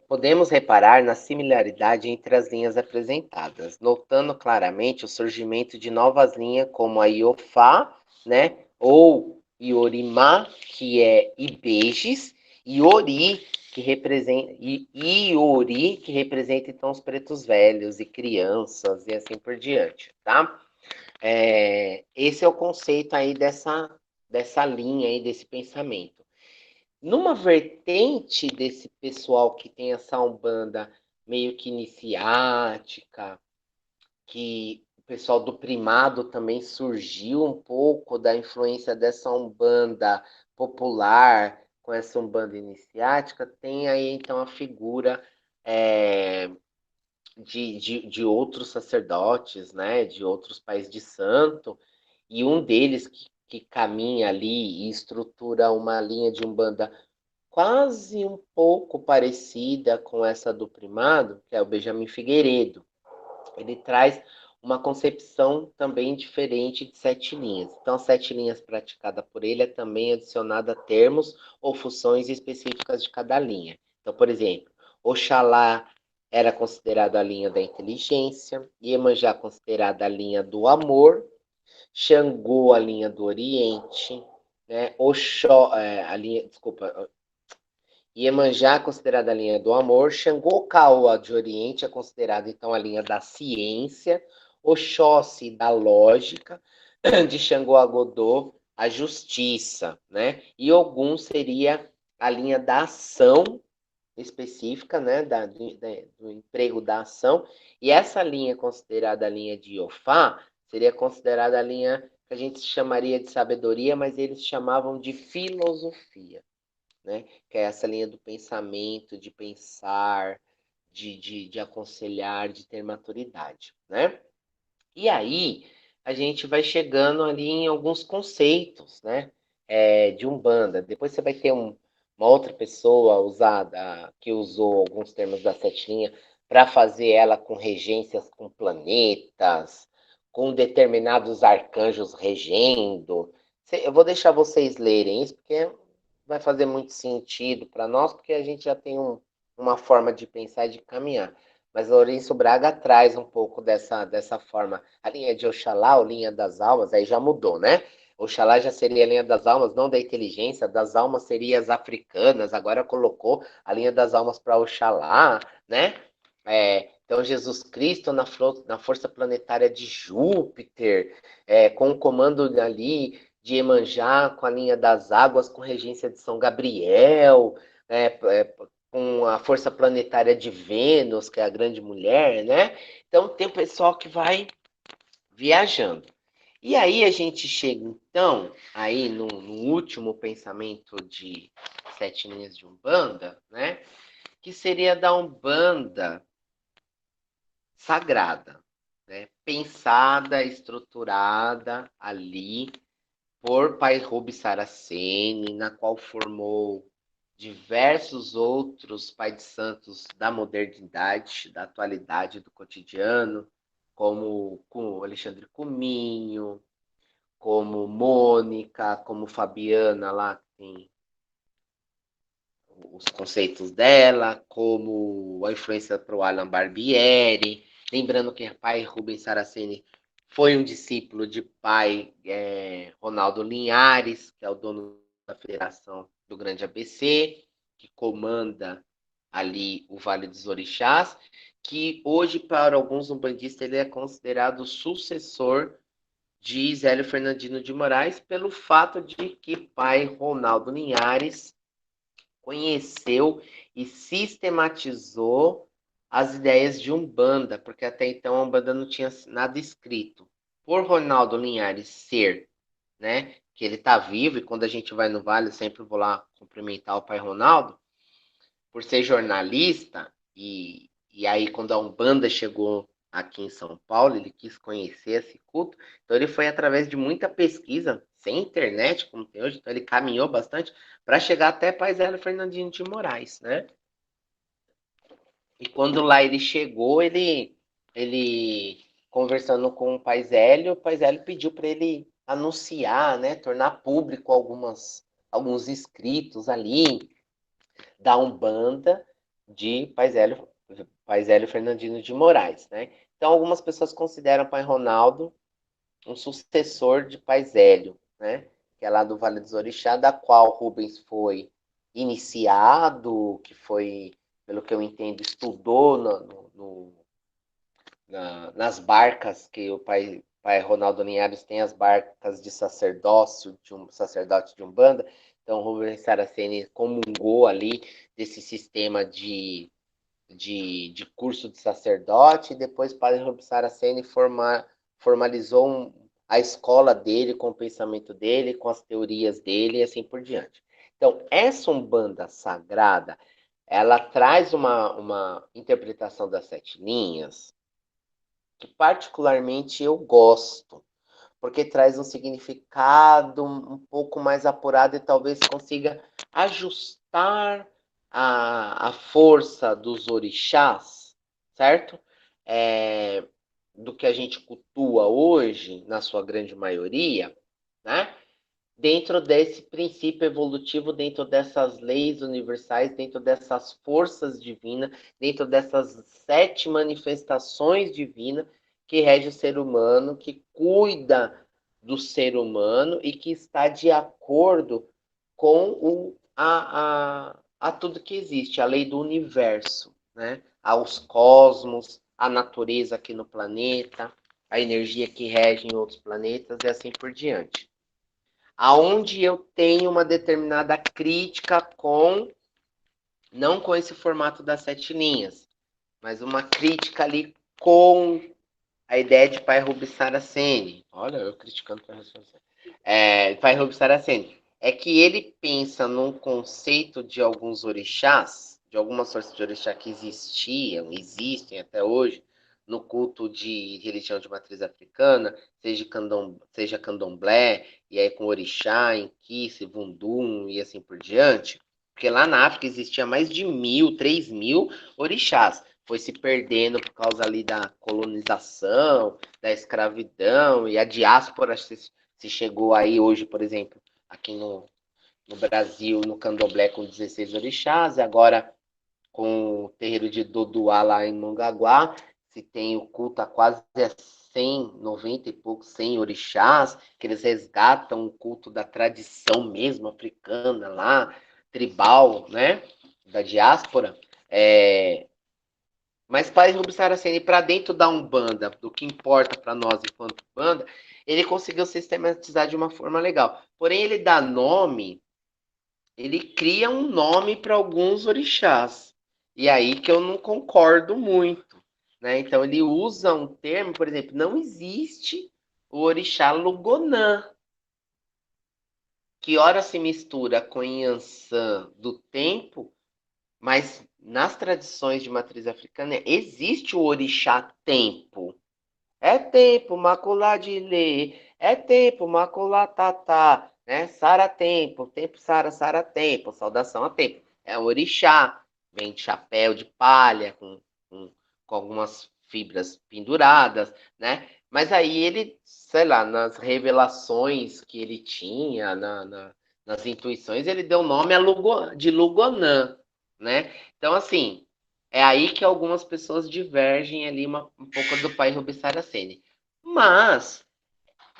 Podemos reparar na similaridade entre as linhas apresentadas, notando claramente o surgimento de novas linhas como a Iofá, né, ou Iorimá, que é Ibejes, e Ori, Iori, que representa então os pretos velhos e crianças e assim por diante, tá? Esse é o conceito aí dessa linha aí, desse pensamento. Numa vertente desse pessoal que tem essa Umbanda meio que iniciática, que o pessoal do primado também surgiu um pouco da influência dessa Umbanda popular com essa Umbanda iniciática, tem aí então a figura de outros sacerdotes, né, de outros pais de santo, e um deles que caminha ali e estrutura uma linha de Umbanda quase um pouco parecida com essa do primado, que é o Benjamin Figueiredo. Ele traz uma concepção também diferente de sete linhas. Então, sete linhas praticada por ele é também adicionada termos ou funções específicas de cada linha. Então, por exemplo, Oxalá era considerado a linha da inteligência, Iemanjá considerada a linha do amor, Xangô a linha do Oriente, né? A linha, desculpa, Iemanjá é considerada a linha do amor, Xangô Caoa de Oriente é considerada então a linha da ciência, Oxóssi da lógica, de Xangô a Godô a justiça, né? E Ogum seria a linha da ação específica, né? Do emprego da ação, e essa linha considerada a linha de Iofá seria considerada a linha que a gente chamaria de sabedoria, mas eles chamavam de filosofia, né? Que é essa linha do pensamento, de pensar, de aconselhar, de ter maturidade, né? E aí a gente vai chegando ali em alguns conceitos, né? De Umbanda. Depois você vai ter uma outra pessoa usada que usou alguns termos da setinha para fazer ela com regências com planetas, com determinados arcanjos regendo. Eu vou deixar vocês lerem isso, porque vai fazer muito sentido para nós, porque a gente já tem uma forma de pensar e de caminhar. Mas Lourenço Braga traz um pouco dessa forma. A linha de Oxalá, ou linha das almas, aí já mudou, né? Oxalá já seria a linha das almas, não da inteligência, das almas seria as africanas, agora colocou a linha das almas para Oxalá, né? Então, Jesus Cristo na força planetária de Júpiter, com o comando ali de Iemanjá, com a linha das águas, com regência de São Gabriel, com a força planetária de Vênus, que é a grande mulher, né? Então, tem o pessoal que vai viajando. E aí a gente chega, então, aí no último pensamento de sete linhas de Umbanda, né? Que seria da Umbanda sagrada, né? Pensada, estruturada ali por Pai Rubi Saraceni, na qual formou diversos outros pais de santos da modernidade, da atualidade, do cotidiano, como Alexandre Cuminho, como Mônica, como Fabiana, lá que tem os conceitos dela, como a influência para o Alan Barbieri. Lembrando que pai Rubens Saraceni foi um discípulo de pai Ronaldo Linhares, que é o dono da Federação do Grande ABC, que comanda ali o Vale dos Orixás, que hoje, para alguns umbandistas, ele é considerado o sucessor de Zélio Fernandino de Moraes, pelo fato de que pai Ronaldo Linhares conheceu e sistematizou as ideias de Umbanda, porque até então a Umbanda não tinha nada escrito. Por Ronaldo Linhares ser, né, que ele está vivo, e quando a gente vai no Vale, eu sempre vou lá cumprimentar o pai Ronaldo, por ser jornalista, e aí quando a Umbanda chegou aqui em São Paulo, ele quis conhecer esse culto, então ele foi através de muita pesquisa, sem internet como tem hoje, então ele caminhou bastante para chegar até Pai Zélio Fernandino de Moraes, né? E quando lá ele chegou, ele conversando com o Pai Zélio pediu para ele anunciar, né, tornar público alguns escritos ali da Umbanda de Pai Zélio Fernandino de Moraes, né? Então algumas pessoas consideram Pai Ronaldo um sucessor de Pai Zélio, né? Que é lá do Vale dos Orixá, da qual Rubens foi iniciado, que foi, pelo que eu entendo, estudou nas barcas que o pai Ronaldo Linhares tem, as barcas de sacerdócio, de um sacerdote de Umbanda. Então, Rubens Saraceni comungou ali desse sistema de curso de sacerdote, e depois Padre Rubens Saraceni formalizou a escola dele, com o pensamento dele, com as teorias dele e assim por diante. Então, essa Umbanda sagrada, ela traz uma interpretação das 7 linhas que particularmente eu gosto, porque traz um significado um pouco mais apurado e talvez consiga ajustar a força dos orixás, certo? Do que a gente cultua hoje, na sua grande maioria, né? Dentro desse princípio evolutivo, dentro dessas leis universais, dentro dessas forças divinas, dentro dessas 7 manifestações divinas que rege o ser humano, que cuida do ser humano e que está de acordo com a tudo que existe, a lei do universo, né? Aos cosmos, a natureza aqui no planeta, a energia que rege em outros planetas e assim por diante. Aonde eu tenho uma determinada crítica não com esse formato das 7 linhas, mas uma crítica ali com a ideia de Pai Rubi Saraceni. Olha, eu criticando Pai Rubi Saraceni. Pai Rubi Saraceni. É que ele pensa num conceito de alguns orixás, de algumas forças de orixá que existem até hoje, no culto de religião de matriz africana, seja candomblé, e aí com orixá, inquice, vundum e assim por diante. Porque lá na África existia mais de 1.000, 3.000 orixás. Foi se perdendo por causa ali da colonização, da escravidão, e a diáspora se chegou aí hoje, por exemplo, aqui no Brasil, no candomblé com 16 orixás, e agora com o terreiro de Dodoá lá em Mongaguá, se tem o culto a quase 100, 90 e poucos, 100 orixás, que eles resgatam o culto da tradição mesmo africana lá, tribal, né, da diáspora. Mas Pai Rubens Saraceni, para dentro da Umbanda, do que importa para nós enquanto banda, ele conseguiu sistematizar de uma forma legal. Porém, ele dá nome, ele cria um nome para alguns orixás. E aí que eu não concordo muito. Né? Então, ele usa um termo, por exemplo, não existe o orixá Lugonã, que ora se mistura com Yansan do tempo, mas nas tradições de matriz africana existe o orixá tempo. É tempo, maculá de lê. É tempo, maculá tatá. Né? Sara tempo, tempo Sara, Sara tempo. Saudação a tempo. É o orixá. Vem de chapéu de palha, com, com algumas fibras penduradas, né? Mas aí ele, sei lá, nas revelações que ele tinha, nas intuições, ele deu nome de Lugonã, né? Então, assim, é aí que algumas pessoas divergem ali um pouco do pai Rubi Saraceni. Mas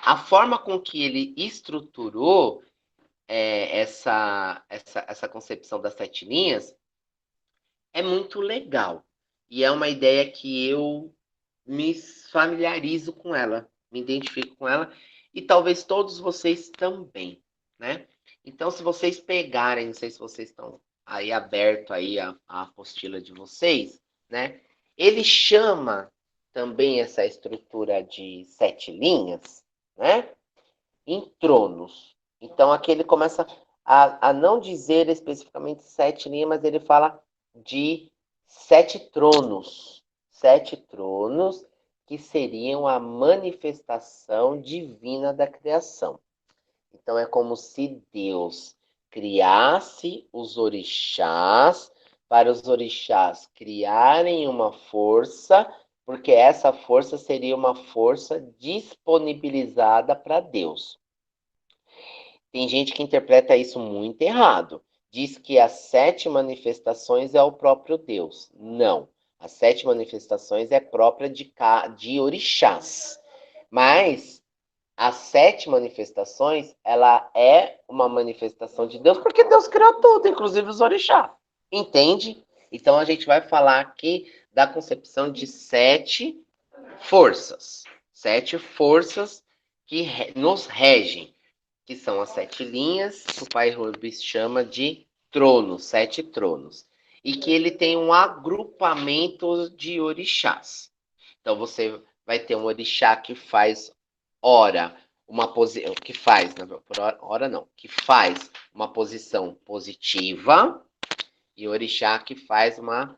a forma com que ele estruturou essa concepção das 7 linhas é muito legal. E é uma ideia que eu me familiarizo com ela, me identifico com ela, e talvez todos vocês também, né? Então, se vocês pegarem, não sei se vocês estão aí aberto aí a apostila de vocês, né? Ele chama também essa estrutura de 7 linhas, né? Em tronos. Então, aqui ele começa a não dizer especificamente 7 linhas, mas ele fala de 7 tronos. 7 tronos que seriam a manifestação divina da criação. Então, é como se Deus criasse os orixás, para os orixás criarem uma força, porque essa força seria uma força disponibilizada para Deus. Tem gente que interpreta isso muito errado. Diz que as 7 manifestações é o próprio Deus. Não. As 7 manifestações é própria de orixás. Mas as 7 manifestações, ela é uma manifestação de Deus, porque Deus criou tudo, inclusive os orixás. Entende? Então a gente vai falar aqui da concepção de 7 forças. 7 forças que nos regem, que são as 7 linhas, que o pai Rubens chama de tronos, 7 tronos. E que ele tem um agrupamento de orixás. Então você vai ter um orixá que faz hora, que faz, por hora não, que faz uma posição positiva e orixá que faz uma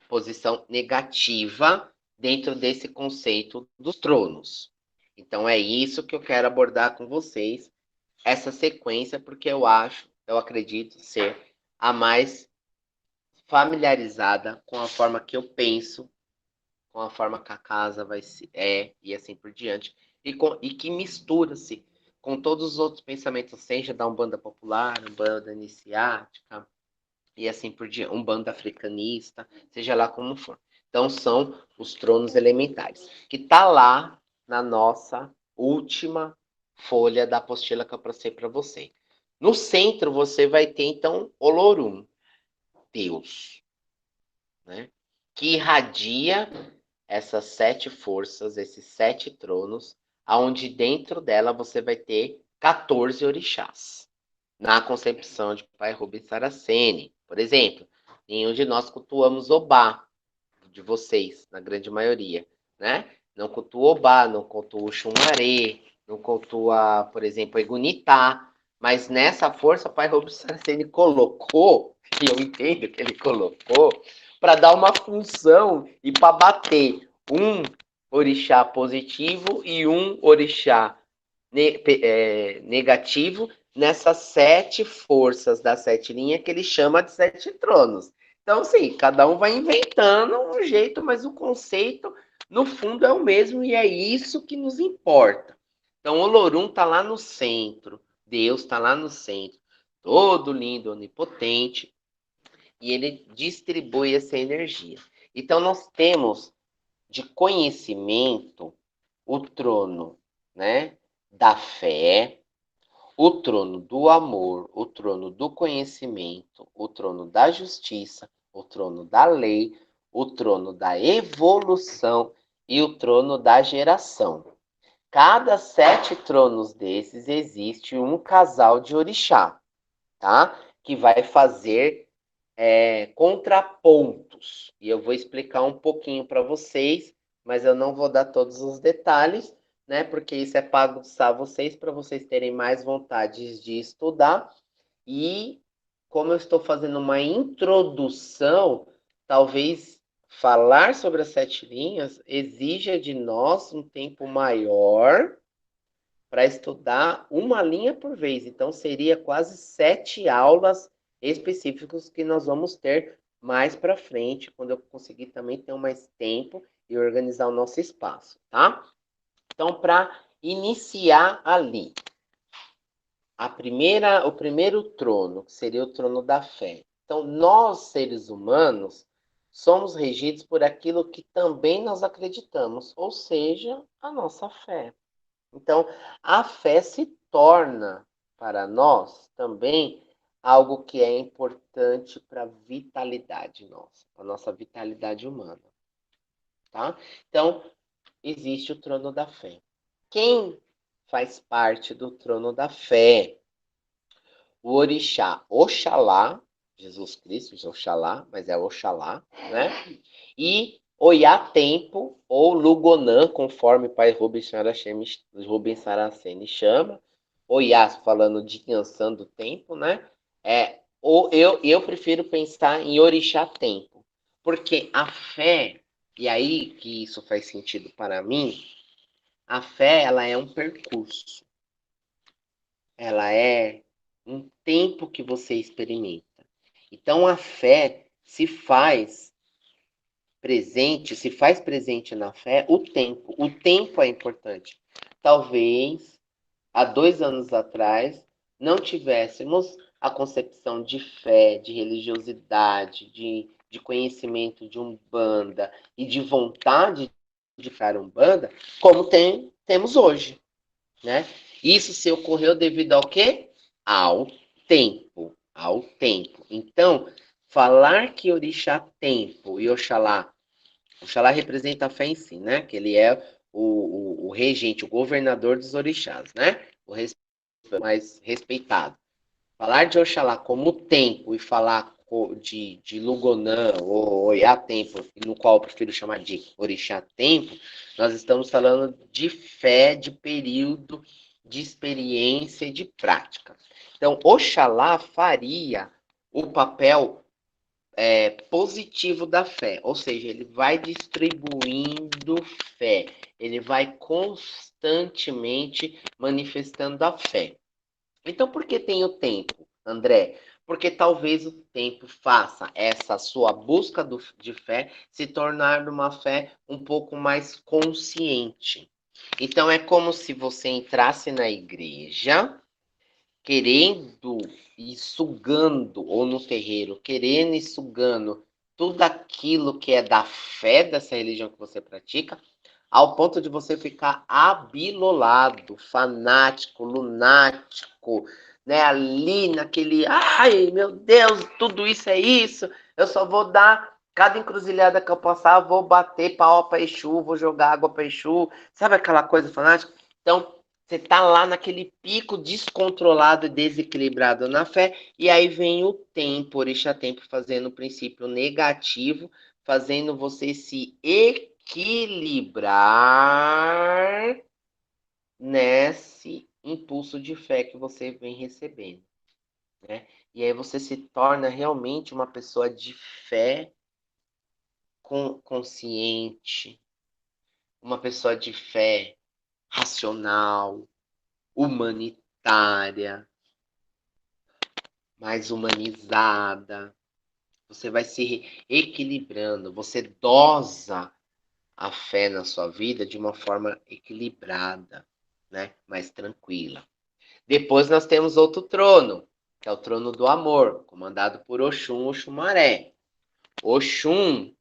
posição negativa dentro desse conceito dos tronos. Então é isso que eu quero abordar com vocês, essa sequência, porque eu acredito ser a mais familiarizada com a forma que eu penso, com a forma que a casa e assim por diante, e que mistura-se com todos os outros pensamentos, seja da Umbanda popular, Umbanda iniciática, e assim por diante, Umbanda africanista, seja lá como for. Então são os tronos elementares, que está lá na nossa última folha da apostila que eu passei para você. No centro você vai ter então Olorum, Deus, né? Que irradia essas 7 forças, esses 7 tronos, aonde dentro dela você vai ter 14 orixás. Na concepção de Pai Rubens Saraceni, por exemplo, nenhum de nós cultuamos Obá, de vocês, na grande maioria, né? Não cultua Obá, não cultua o Xumaré, não cultua, por exemplo, Egunitá, mas nessa força Pai Rubens Saraceni colocou, e eu entendo que ele colocou, para dar uma função e para bater um orixá positivo e um orixá negativo nessas 7 forças das 7 linhas que ele chama de 7 tronos. Então, sim, cada um vai inventando um jeito, mas o conceito, no fundo, é o mesmo e é isso que nos importa. Então, o Olorum está lá no centro, Deus está lá no centro, todo lindo, onipotente, e ele distribui essa energia. Então, nós temos de conhecimento o trono, né, da fé, o trono do amor, o trono do conhecimento, o trono da justiça, o trono da lei, o trono da evolução e o trono da geração. Cada 7 tronos desses existe um casal de orixá, tá? Que vai fazer contrapontos. E eu vou explicar um pouquinho para vocês, mas eu não vou dar todos os detalhes, né? Porque isso é para aguçar vocês, para vocês terem mais vontade de estudar. E como eu estou fazendo uma introdução, talvez falar sobre as 7 linhas exija de nós um tempo maior para estudar uma linha por vez. Então, seria quase 7 aulas específicas que nós vamos ter mais para frente, quando eu conseguir também ter mais tempo e organizar o nosso espaço, tá? Então, para iniciar ali, o primeiro trono, que seria o trono da fé. Então, nós, seres humanos, somos regidos por aquilo que também nós acreditamos, ou seja, a nossa fé. Então, a fé se torna para nós também algo que é importante para a vitalidade nossa, para a nossa vitalidade humana, tá? Então, existe o trono da fé. Quem faz parte do trono da fé? O orixá Oxalá, Jesus Cristo, Oxalá, mas é Oxalá, né? E Oiá Tempo, ou Lugonã, conforme o pai Rubens Saraceni chama. Oiá, falando de Yansan do tempo, né? Eu prefiro pensar em Orixá Tempo, porque a fé, e aí que isso faz sentido para mim, a fé, ela é um percurso. Ela é um tempo que você experimenta. Então, a fé se faz presente na fé o tempo. O tempo é importante. Talvez, há 2 anos atrás, não tivéssemos a concepção de fé, de religiosidade, de conhecimento de Umbanda e de vontade de ficar Umbanda, como temos hoje, né? Isso se ocorreu devido ao quê? Ao tempo. Ao tempo. Então, falar que Orixá tempo e Oxalá representa a fé em si, né? Que ele é o regente, o governador dos orixás, né? Mais respeitado. Falar de Oxalá como tempo e falar de Lugonã ou Oiá Tempo, no qual eu prefiro chamar de Orixá Tempo, nós estamos falando de fé, de período, de experiência e de prática. Então, Oxalá faria o papel positivo da fé, ou seja, ele vai distribuindo fé, ele vai constantemente manifestando a fé. Então, por que tem o tempo, André? Porque talvez o tempo faça essa sua busca de fé se tornar uma fé um pouco mais consciente. Então, é como se você entrasse na igreja querendo e sugando, ou no terreiro, querendo e sugando tudo aquilo que é da fé dessa religião que você pratica, ao ponto de você ficar abilolado, fanático, lunático, né? Ali naquele, ai meu Deus, tudo isso é isso, eu só vou dar, cada encruzilhada que eu passar, vou bater pau para Exu, vou jogar água para Exu, sabe aquela coisa fanática? Então, você tá lá naquele pico descontrolado e desequilibrado na fé, e aí vem o tempo, o orixá tempo fazendo o princípio negativo, fazendo você se equilibrar nesse impulso de fé que você vem recebendo, né? E aí você se torna realmente uma pessoa de fé consciente, uma pessoa de fé racional, humanitária, mais humanizada. Você vai se equilibrando, você dosa a fé na sua vida de uma forma equilibrada, né? Mais tranquila. Depois nós temos outro trono, que é o trono do amor, comandado por Oxum, Oxumaré. Oxum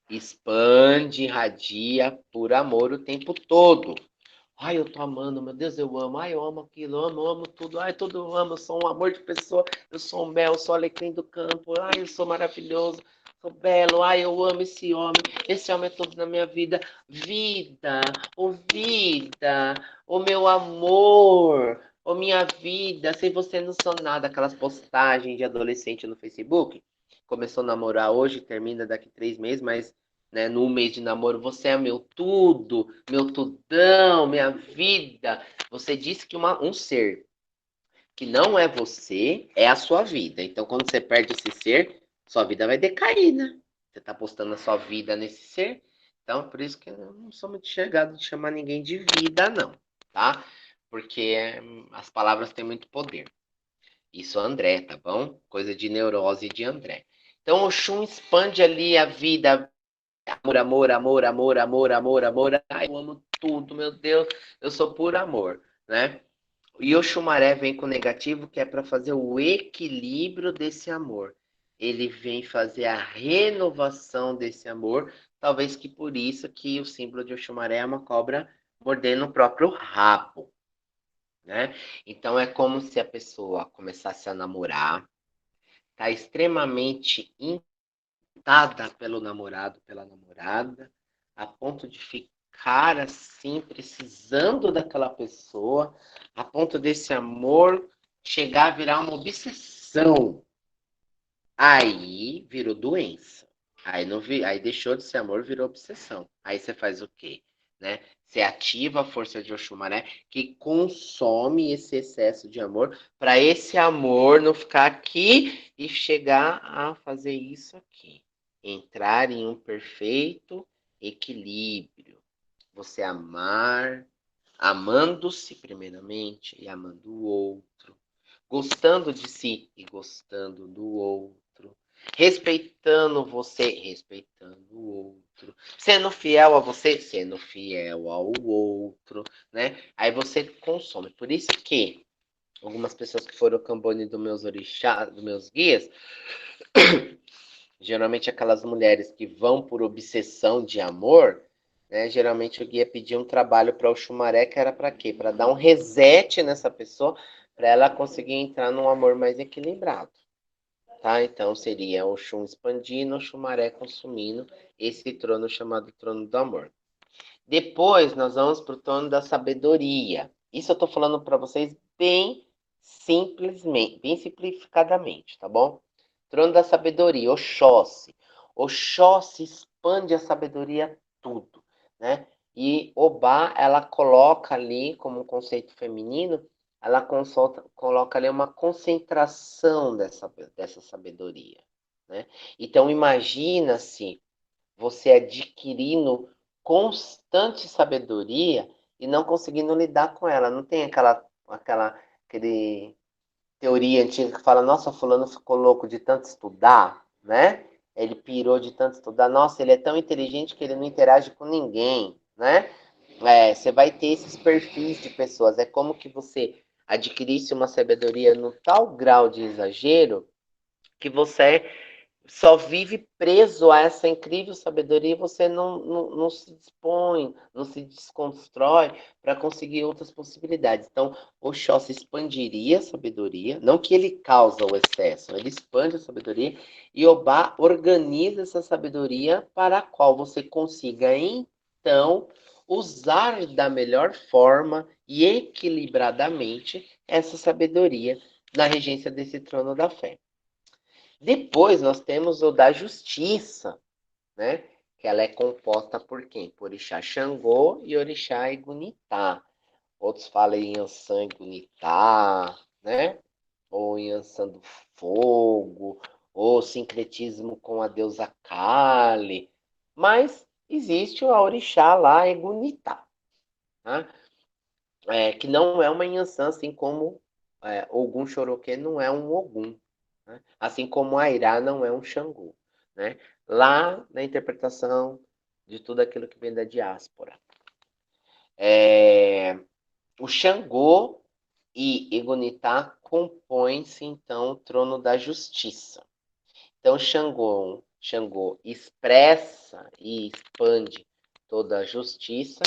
expande, irradia por amor o tempo todo. Ai, eu tô amando, meu Deus, eu amo. Ai, eu amo aquilo, eu amo tudo. Ai, tudo eu amo, eu sou um amor de pessoa. Eu sou um mel, eu sou alecrim do campo. Ai, eu sou maravilhoso, sou belo. Ai, eu amo esse homem. Esse homem é tudo na minha vida. Vida, o meu amor, o minha vida. Sem você não sou nada. Aquelas postagens de adolescente no Facebook. Começou a namorar hoje, termina daqui 3 meses, mas né, no mês de namoro, você é meu tudo, meu tudão, minha vida. Você disse que um ser que não é você é a sua vida. Então, quando você perde esse ser, sua vida vai decair, né? Você está postando a sua vida nesse ser. Então, por isso que eu não sou muito chegado de chamar ninguém de vida, não, tá? Porque as palavras têm muito poder. Isso é André, tá bom? Coisa de neurose de André. Então, o Shun expande ali a vida, amor, amor, amor, amor, amor, amor, amor. Ai, eu amo tudo, meu Deus, eu sou puro amor, né? E o Xumaré vem com o negativo, que é para fazer o equilíbrio desse amor. Ele vem fazer a renovação desse amor, talvez que por isso que o símbolo de Oxumaré é uma cobra mordendo o próprio rabo, né? Então é como se a pessoa começasse a namorar, tá extremamente pelo namorado, pela namorada, a ponto de ficar assim, precisando daquela pessoa, a ponto desse amor chegar a virar uma obsessão. Aí virou doença. Aí, não vi, aí deixou de ser amor, virou obsessão. Aí você faz o quê? Né? Você ativa a força de Oxumaré, que consome esse excesso de amor, para esse amor não ficar aqui e chegar a fazer isso aqui. Entrar em um perfeito equilíbrio. Você amar, amando-se primeiramente e amando o outro, gostando de si e gostando do outro, respeitando você, respeitando o outro, sendo fiel a você, sendo fiel ao outro, né? Aí você consome. Por isso que algumas pessoas que foram cambone dos meus orixás, dos meus guias, geralmente aquelas mulheres que vão por obsessão de amor, né? Geralmente o guia pedia um trabalho para o Xumaré, que era para quê? Para dar um reset nessa pessoa, para ela conseguir entrar num amor mais equilibrado, tá? Então seria o Xum expandindo, o Xumaré consumindo esse trono chamado trono do amor. Depois nós vamos para o trono da sabedoria. Isso eu estou falando para vocês bem simplesmente, bem simplificadamente, tá bom? Trono da sabedoria, Oxóssi. Oxóssi expande a sabedoria tudo, né? E Obá, ela coloca ali, como um conceito feminino, ela coloca ali uma concentração dessa sabedoria, né? Então, imagina-se você adquirindo constante sabedoria e não conseguindo lidar com ela. Não tem aquele teoria antiga que fala, nossa, fulano ficou louco de tanto estudar, né? Ele pirou de tanto estudar, nossa, ele é tão inteligente que ele não interage com ninguém, né? Você vai ter esses perfis de pessoas. É como que você adquirisse uma sabedoria no tal grau de exagero que você só vive preso a essa incrível sabedoria e você não se dispõe, não se desconstrói para conseguir outras possibilidades. Então, Oxóssi expandiria a sabedoria, não que ele causa o excesso, ele expande a sabedoria e Obá organiza essa sabedoria para a qual você consiga, então, usar da melhor forma e equilibradamente essa sabedoria na regência desse trono da fé. Depois nós temos o da justiça, né? Que ela é composta por quem? Por Orixá Xangô e Orixá Egunitá. Outros falam em Yansan Egunitá, né? Ou Yansan do Fogo, ou sincretismo com a deusa Kali. Mas existe a Orixá lá, Egunitá, tá? Que não é uma Yansan, assim como Ogum Choroquê não é um Ogum, né? Assim como Airá não é um Xangô, né? Lá na interpretação de tudo aquilo que vem da diáspora. O Xangô e Egunitá compõem-se, então, o trono da justiça. Então, Xangô expressa e expande toda a justiça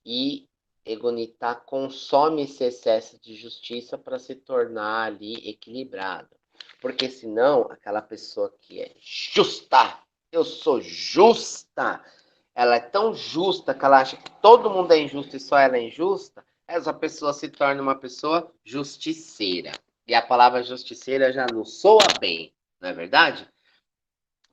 e Egonitá consome esse excesso de justiça para se tornar ali equilibrado. Porque senão, aquela pessoa que é justa, eu sou justa, ela é tão justa que ela acha que todo mundo é injusto e só ela é injusta, essa pessoa se torna uma pessoa justiceira. E a palavra justiceira já não soa bem, não é verdade?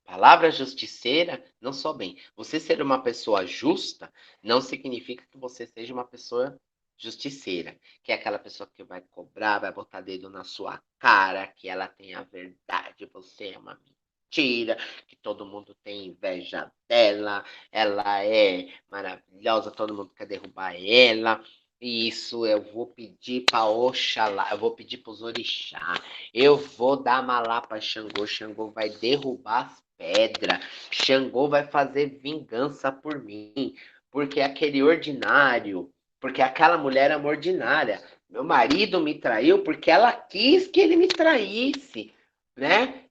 Palavra justiceira não só bem. Você ser uma pessoa justa não significa que você seja uma pessoa justiceira, que é aquela pessoa que vai cobrar, vai botar dedo na sua cara, que ela tem a verdade, você é uma mentira, que todo mundo tem inveja dela, ela é maravilhosa, todo mundo quer derrubar ela. E isso eu vou pedir para Oxalá, eu vou pedir para os orixás, eu vou dar malá para Xangô, Xangô vai derrubar as pedras, Xangô vai fazer vingança por mim, porque aquele ordinário, porque aquela mulher é uma ordinária. Meu marido me traiu porque ela quis que ele me traísse, né?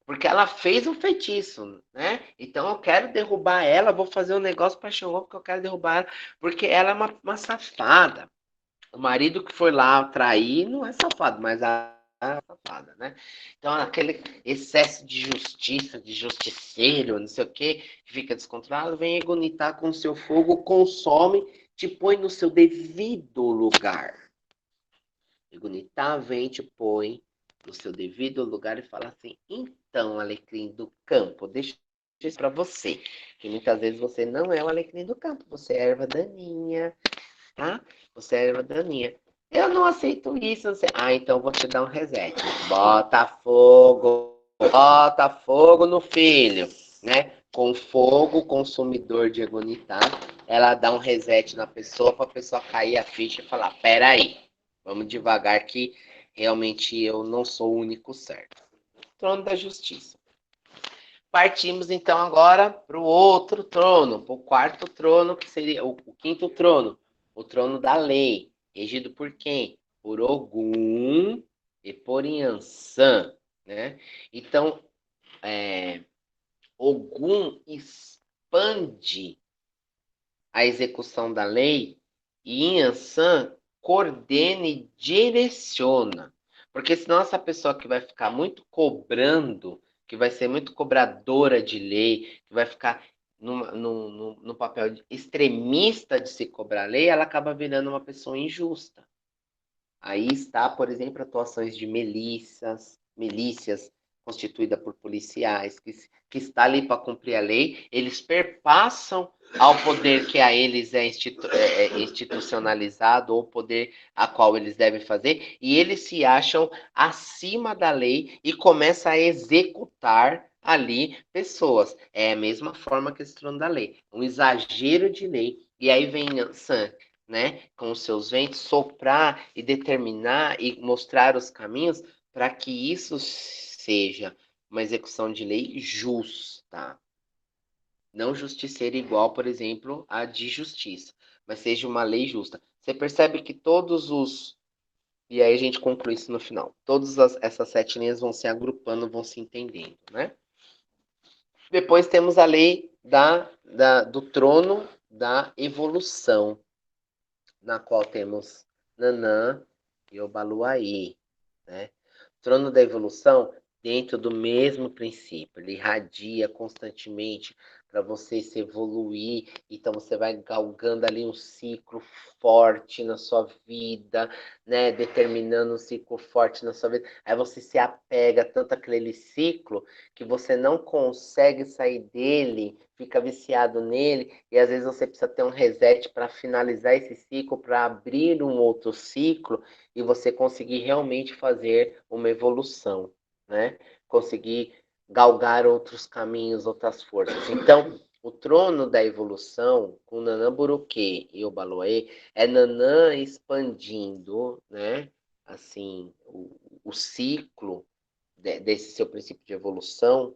Porque ela fez um feitiço, né? Então eu quero derrubar ela, vou fazer um negócio para Xangô porque eu quero derrubar ela, porque ela é uma safada. O marido que foi lá trair não é safado, mas a safada, né? Então, aquele excesso de justiça, de justiceiro, não sei o quê, que fica descontrolado, vem egonitar com seu fogo, consome, te põe no seu devido lugar. Egonitar vem, te põe no seu devido lugar e fala assim: então, alecrim do campo, deixa isso para você, que muitas vezes você não é o alecrim do campo, você é erva daninha, tá? Você é erva daninha. Eu não aceito isso. Não sei. Ah, então vou te dar um reset. Bota fogo no filho, né? Com fogo consumidor de agonitar, ela dá um reset na pessoa para a pessoa cair a ficha e falar: peraí, vamos devagar que realmente eu não sou o único certo. Trono da Justiça. Partimos então agora para o outro trono, para o quarto trono, que seria o quinto trono, o trono da lei, regido por quem? Por Ogum e por Yansan, né? Então, Ogum expande a execução da lei e Yansan coordena e direciona. Porque senão essa pessoa que vai ficar muito cobrando, que vai ser muito cobradora de lei, que vai ficar no papel extremista de se cobrar lei, ela acaba virando uma pessoa injusta. Aí está, por exemplo, atuações de milícias constituída por policiais, que está ali para cumprir a lei, eles perpassam ao poder que a eles é institucionalizado, ou o poder a qual eles devem fazer, e eles se acham acima da lei e começam a executar ali pessoas. É a mesma forma que esse trono da lei, um exagero de lei. E aí vem San, né, com os seus ventos, soprar e determinar e mostrar os caminhos para que isso seja uma execução de lei justa. Não justiceira igual, por exemplo, a de justiça, mas seja uma lei justa. Você percebe que todos os. E aí a gente conclui isso no final. Todas essas 7 linhas vão se agrupando, vão se entendendo, né? Depois temos a lei do trono da evolução, na qual temos Nanã e Obaluaí, né? O trono da evolução, dentro do mesmo princípio, ele irradia constantemente para você se evoluir, então você vai galgando ali um ciclo forte na sua vida, né? Determinando um ciclo forte na sua vida. Aí você se apega tanto àquele ciclo que você não consegue sair dele, fica viciado nele, e às vezes você precisa ter um reset para finalizar esse ciclo, para abrir um outro ciclo e você conseguir realmente fazer uma evolução, né? Conseguir galgar outros caminhos, outras forças. Então, o trono da evolução, com Nanã Buruque e Obaloê, é Nanã expandindo, né? Assim, o ciclo desse seu princípio de evolução,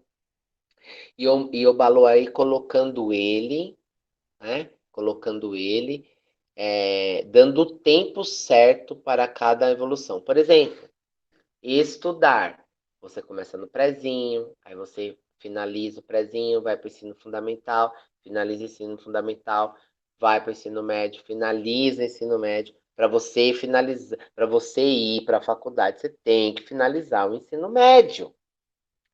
e Obaloê colocando ele, né? Colocando ele, dando o tempo certo para cada evolução. Por exemplo, estudar. Você começa no prezinho, aí você finaliza o prezinho, vai para o ensino fundamental, finaliza o ensino fundamental, vai para o ensino médio, finaliza o ensino médio. Para você finalizar, para você ir para a faculdade, você tem que finalizar o ensino médio.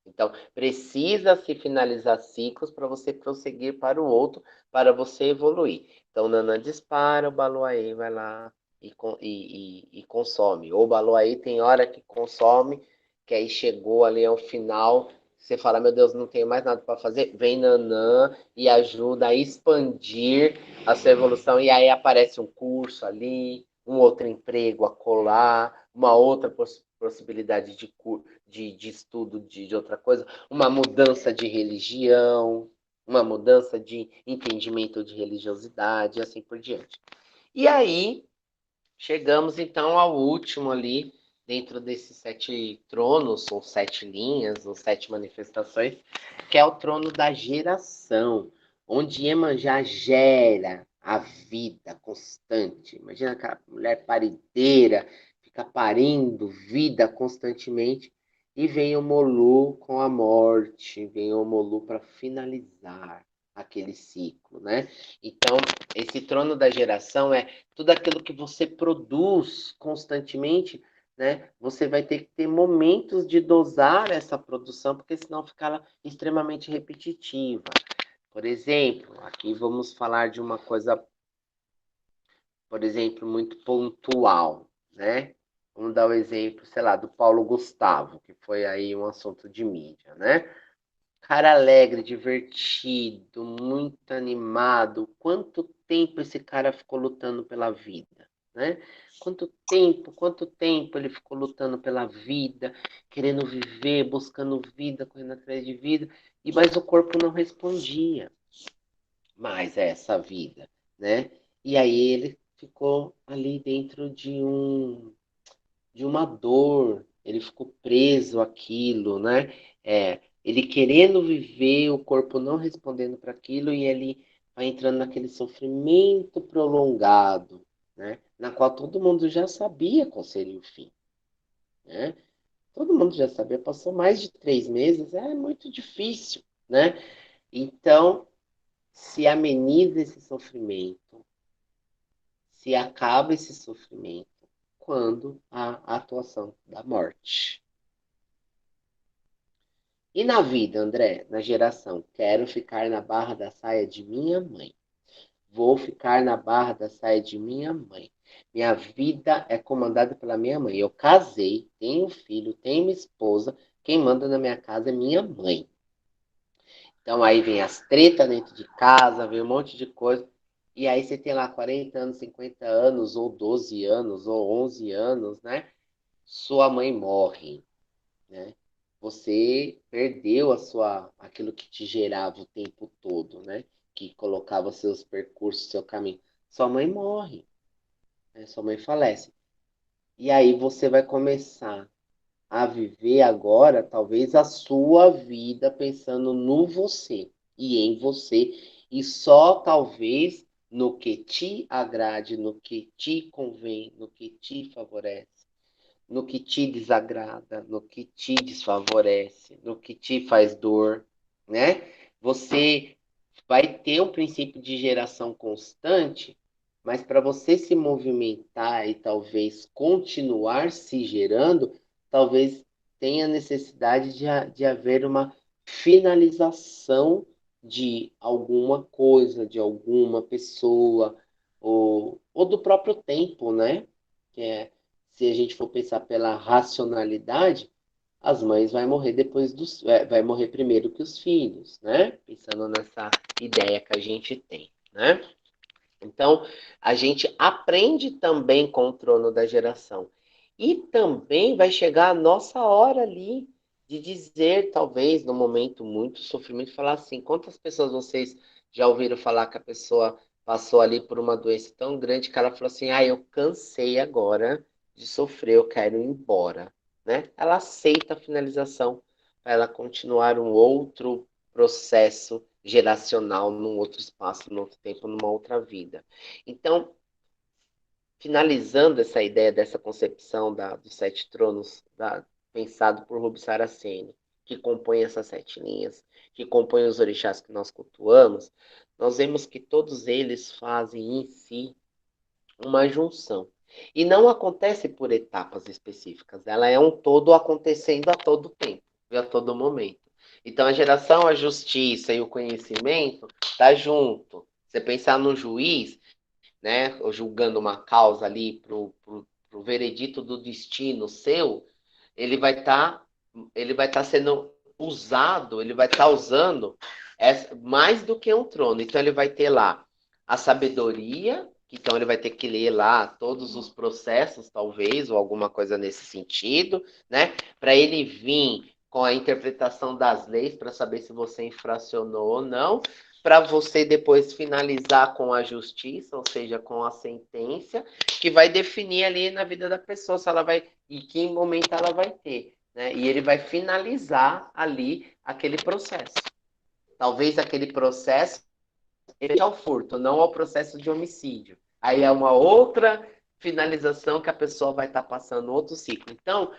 Então, precisa-se finalizar ciclos para você prosseguir para o outro, para você evoluir. Então, Nanã dispara, o Baluaê vai lá e consome. Ou o Baluaê tem hora que consome, que aí chegou ali ao final, você fala, meu Deus, não tenho mais nada para fazer, vem Nanã e ajuda a expandir a sua evolução, e aí aparece um curso ali, um outro emprego a colar, uma outra possibilidade de estudo de outra coisa, uma mudança de religião, uma mudança de entendimento de religiosidade, e assim por diante. E aí, chegamos então ao último ali, dentro desses 7 tronos, ou 7 linhas, ou 7 manifestações, que é o trono da geração, onde Iemanjá gera a vida constante. Imagina aquela mulher parideira, fica parindo vida constantemente, e vem o Molu com a morte, vem o Molu para finalizar aquele ciclo, né? Então, esse trono da geração é tudo aquilo que você produz constantemente, né? Você vai ter que ter momentos de dosar essa produção, porque senão fica extremamente repetitiva. Por exemplo, aqui vamos falar de uma coisa, por exemplo, muito pontual, né? Vamos dar o exemplo, sei lá, do Paulo Gustavo, que foi aí um assunto de mídia, né? Cara alegre, divertido, muito animado. Quanto tempo esse cara ficou lutando pela vida, né? Quanto tempo ele ficou lutando pela vida, querendo viver, buscando vida, correndo atrás de vida, mas o corpo não respondia mais a essa vida, né? E aí ele ficou ali dentro de uma dor, ele ficou preso àquilo, né? Ele querendo viver, o corpo não respondendo para aquilo, e ele vai entrando naquele sofrimento prolongado, né? Na qual todo mundo já sabia qual seria o fim, né? Todo mundo já sabia, passou mais de 3 meses, é muito difícil, né? Então, se ameniza esse sofrimento, se acaba esse sofrimento, quando há a atuação da morte. E na vida, André, na geração, quero ficar na barra da saia de minha mãe. Vou ficar na barra da saia de minha mãe. Minha vida é comandada pela minha mãe. Eu casei, tenho filho, tenho uma esposa, Quem manda na minha casa é minha mãe. Então aí vem as tretas dentro de casa, vem um monte de coisa. E aí você tem lá 40 anos, 50 anos, ou 12 anos, ou 11 anos, né? Sua mãe morre, né? Você perdeu aquilo que te gerava o tempo todo, né? Que colocava seus percursos, seu caminho. Sua mãe morre, né? Sua mãe falece. E aí você vai começar a viver agora, talvez, a sua vida pensando no você e em você, e só talvez no que te agrade, no que te convém, no que te favorece, no que te desagrada, no que te desfavorece, no que te faz dor, né? Você vai ter um princípio de geração constante, mas para você se movimentar e talvez continuar se gerando, talvez tenha necessidade de haver uma finalização de alguma coisa, de alguma pessoa, ou do próprio tempo, né? Que é, se a gente for pensar pela racionalidade, as mães vai morrer vai morrer primeiro que os filhos, né? Pensando nessa ideia que a gente tem, né? Então, a gente aprende também com o trono da geração. E também vai chegar a nossa hora ali de dizer, talvez, num momento muito sofrimento, falar assim: quantas pessoas vocês já ouviram falar que a pessoa passou ali por uma doença tão grande que ela falou assim: ah, eu cansei agora de sofrer, eu quero ir embora, né? Ela aceita a finalização para ela continuar um outro processo geracional num outro espaço, num outro tempo, numa outra vida. Então, finalizando essa ideia dessa concepção dos sete tronos, pensado por Rubi Saraceni, que compõe essas sete linhas, que compõe os orixás que nós cultuamos, nós vemos que todos eles fazem em si uma junção. E não acontece por etapas específicas, ela é um todo acontecendo a todo tempo e a todo momento. Então a geração, a justiça e o conhecimento tá junto. Você pensar no juiz, né, julgando uma causa ali pro veredito do destino seu, ele vai estar ele vai estar sendo usado, ele vai estar usando mais do que um trono. Então ele vai ter lá a sabedoria, então ele vai ter que ler lá todos os processos, talvez, ou alguma coisa nesse sentido, né? Para ele vir com a interpretação das leis para saber se você infracionou ou não, para você depois finalizar com a justiça, ou seja, com a sentença, que vai definir ali na vida da pessoa se ela vai e que momento ela vai ter, né? E ele vai finalizar ali aquele processo. Talvez aquele processo seja ao furto, não ao processo de homicídio. Aí é uma outra finalização que a pessoa vai estar passando outro ciclo. Então,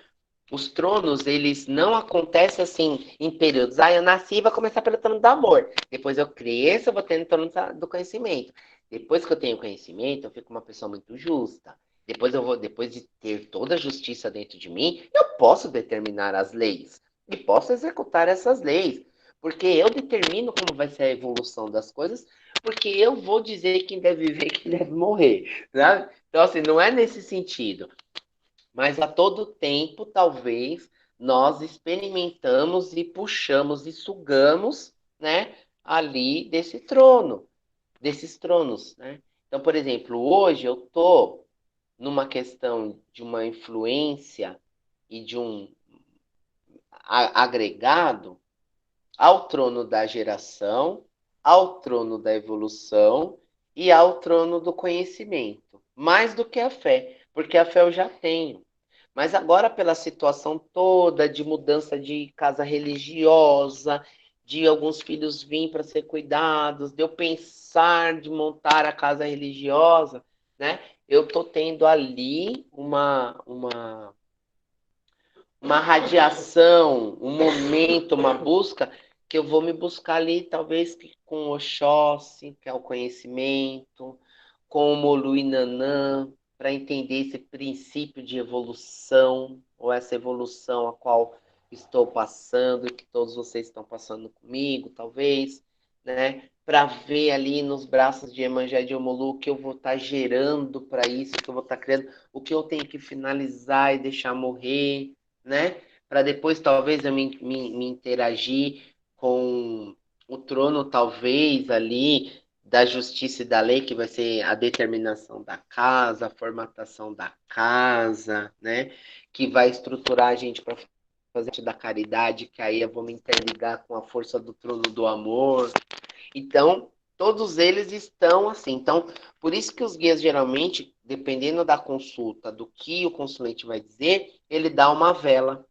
os tronos, eles não acontecem assim em períodos. Ah, eu nasci e vou começar pelo trono do amor. Depois eu cresço, eu vou ter no trono do conhecimento. Depois que eu tenho conhecimento, eu fico uma pessoa muito justa. Depois de ter toda a justiça dentro de mim, eu posso determinar as leis e posso executar essas leis, porque eu determino como vai ser a evolução das coisas, porque eu vou dizer quem deve viver e quem deve morrer, né? Então assim, não é nesse sentido. Mas a todo tempo, talvez, nós experimentamos e puxamos e sugamos, né, ali desses tronos, né? Então, por exemplo, hoje eu tô numa questão de uma influência e de um agregado ao trono da geração, ao trono da evolução e ao trono do conhecimento, mais do que a fé, porque a fé eu já tenho. Mas agora, pela situação toda de mudança de casa religiosa, de alguns filhos virem para ser cuidados, de eu pensar de montar a casa religiosa, né? Eu estou tendo ali uma radiação, um momento, uma busca, que eu vou me buscar ali, talvez com o Oxóssi, que é o conhecimento, com o Moluinanã, para entender esse princípio de evolução, ou essa evolução a qual estou passando, e que todos vocês estão passando comigo, talvez, né? Para ver ali nos braços de Iemanjá e de Omolu o que eu vou estar gerando para isso, o que eu vou estar criando, o que eu tenho que finalizar e deixar morrer, né? para depois talvez eu me interagir com o trono, talvez ali, da justiça e da lei, que vai ser a determinação da casa, a formatação da casa, né? Que vai estruturar a gente para fazer da caridade, que aí eu vou me interligar com a força do trono do amor. Então, todos eles estão assim. Então, por isso que os guias geralmente, dependendo da consulta, do que o consulente vai dizer, ele dá uma vela,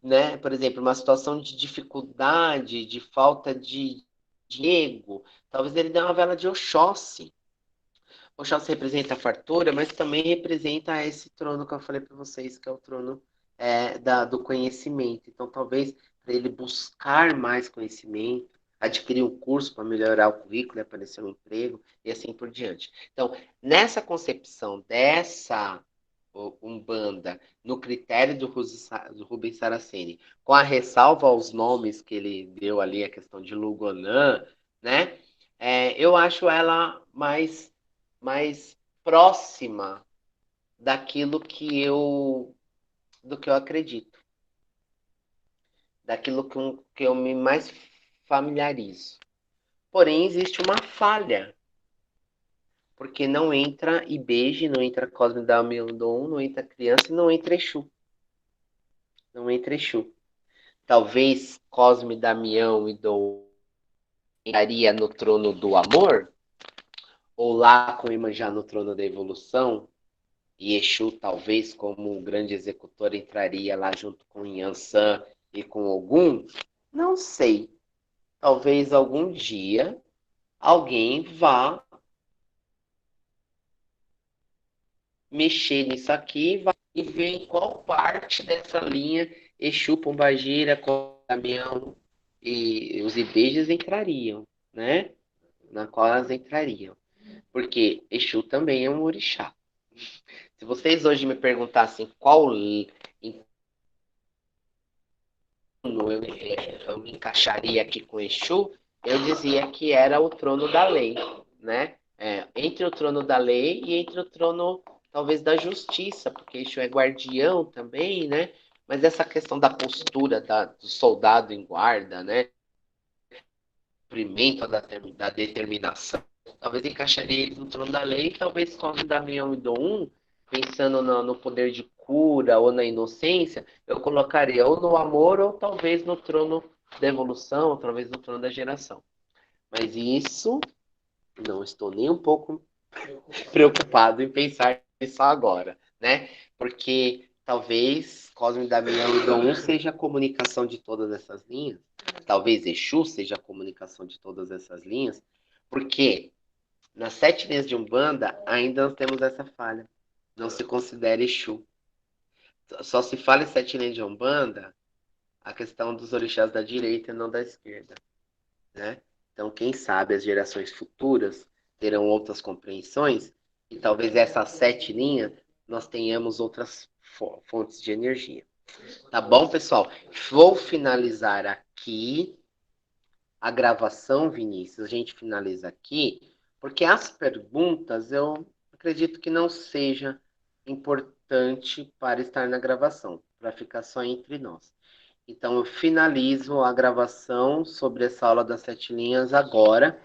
né? Por exemplo, uma situação de dificuldade, de falta de ego, talvez ele dê uma vela de Oxóssi. Oxóssi representa a fartura, mas também representa esse trono que eu falei para vocês, que é o trono do conhecimento. Então, talvez para ele buscar mais conhecimento, adquirir um curso para melhorar o currículo e aparecer um emprego, e assim por diante. Então, nessa concepção dessa Umbanda, no critério do Rubens Saraceni, com a ressalva aos nomes que ele deu ali, a questão de Lugonã, né? Eu acho ela mais próxima daquilo do que eu acredito, daquilo que eu me mais familiarizo. Porém, existe uma falha, porque não entra Ibeje, não entra Cosme Damião, não entra criança e não entra Exu. Não entra Exu. Talvez Cosme Damião e Dom entraria no trono do amor, ou lá com Iemanjá no trono da evolução, e Exu, talvez, como um grande executor, entraria lá junto com Yansan e com Ogum? Não sei. Talvez algum dia alguém vá mexer nisso aqui e ver em qual parte dessa linha Exu, Pombagira, Caminhão e os Ibejas entrariam, né? Na qual elas entrariam. Porque Exu também é um orixá. Se vocês hoje me perguntassem qual eu me encaixaria aqui com Exu, eu dizia que era o trono da lei, né? Entre o trono da lei e entre o trono, talvez, da justiça, porque Exu é guardião também, né? Mas essa questão da postura do soldado em guarda, né? Cumprimento da determinação, talvez encaixaria ele no trono da lei, talvez como Damião e Dom, pensando no poder de cura ou na inocência, eu colocaria ou no amor ou talvez no trono da evolução, ou talvez no trono da geração. Mas isso, não estou nem um pouco preocupado em pensar nisso agora, né? Porque talvez Cosme, Damião e Dom seja a comunicação de todas essas linhas, talvez Exu seja a comunicação de todas essas linhas, porque nas 7 linhas de Umbanda ainda nós temos essa falha. Não se considera Exu. Só se fala em 7 linhas de Umbanda a questão dos orixás da direita e não da esquerda, né? Então, quem sabe as gerações futuras terão outras compreensões e talvez essas 7 linhas nós tenhamos outras fontes de energia. Tá bom, pessoal? Vou finalizar aqui a gravação, Vinícius. A gente finaliza aqui, porque as perguntas eu acredito que não seja importante para estar na gravação, para ficar só entre nós. Então, eu finalizo a gravação sobre essa aula das 7 linhas agora.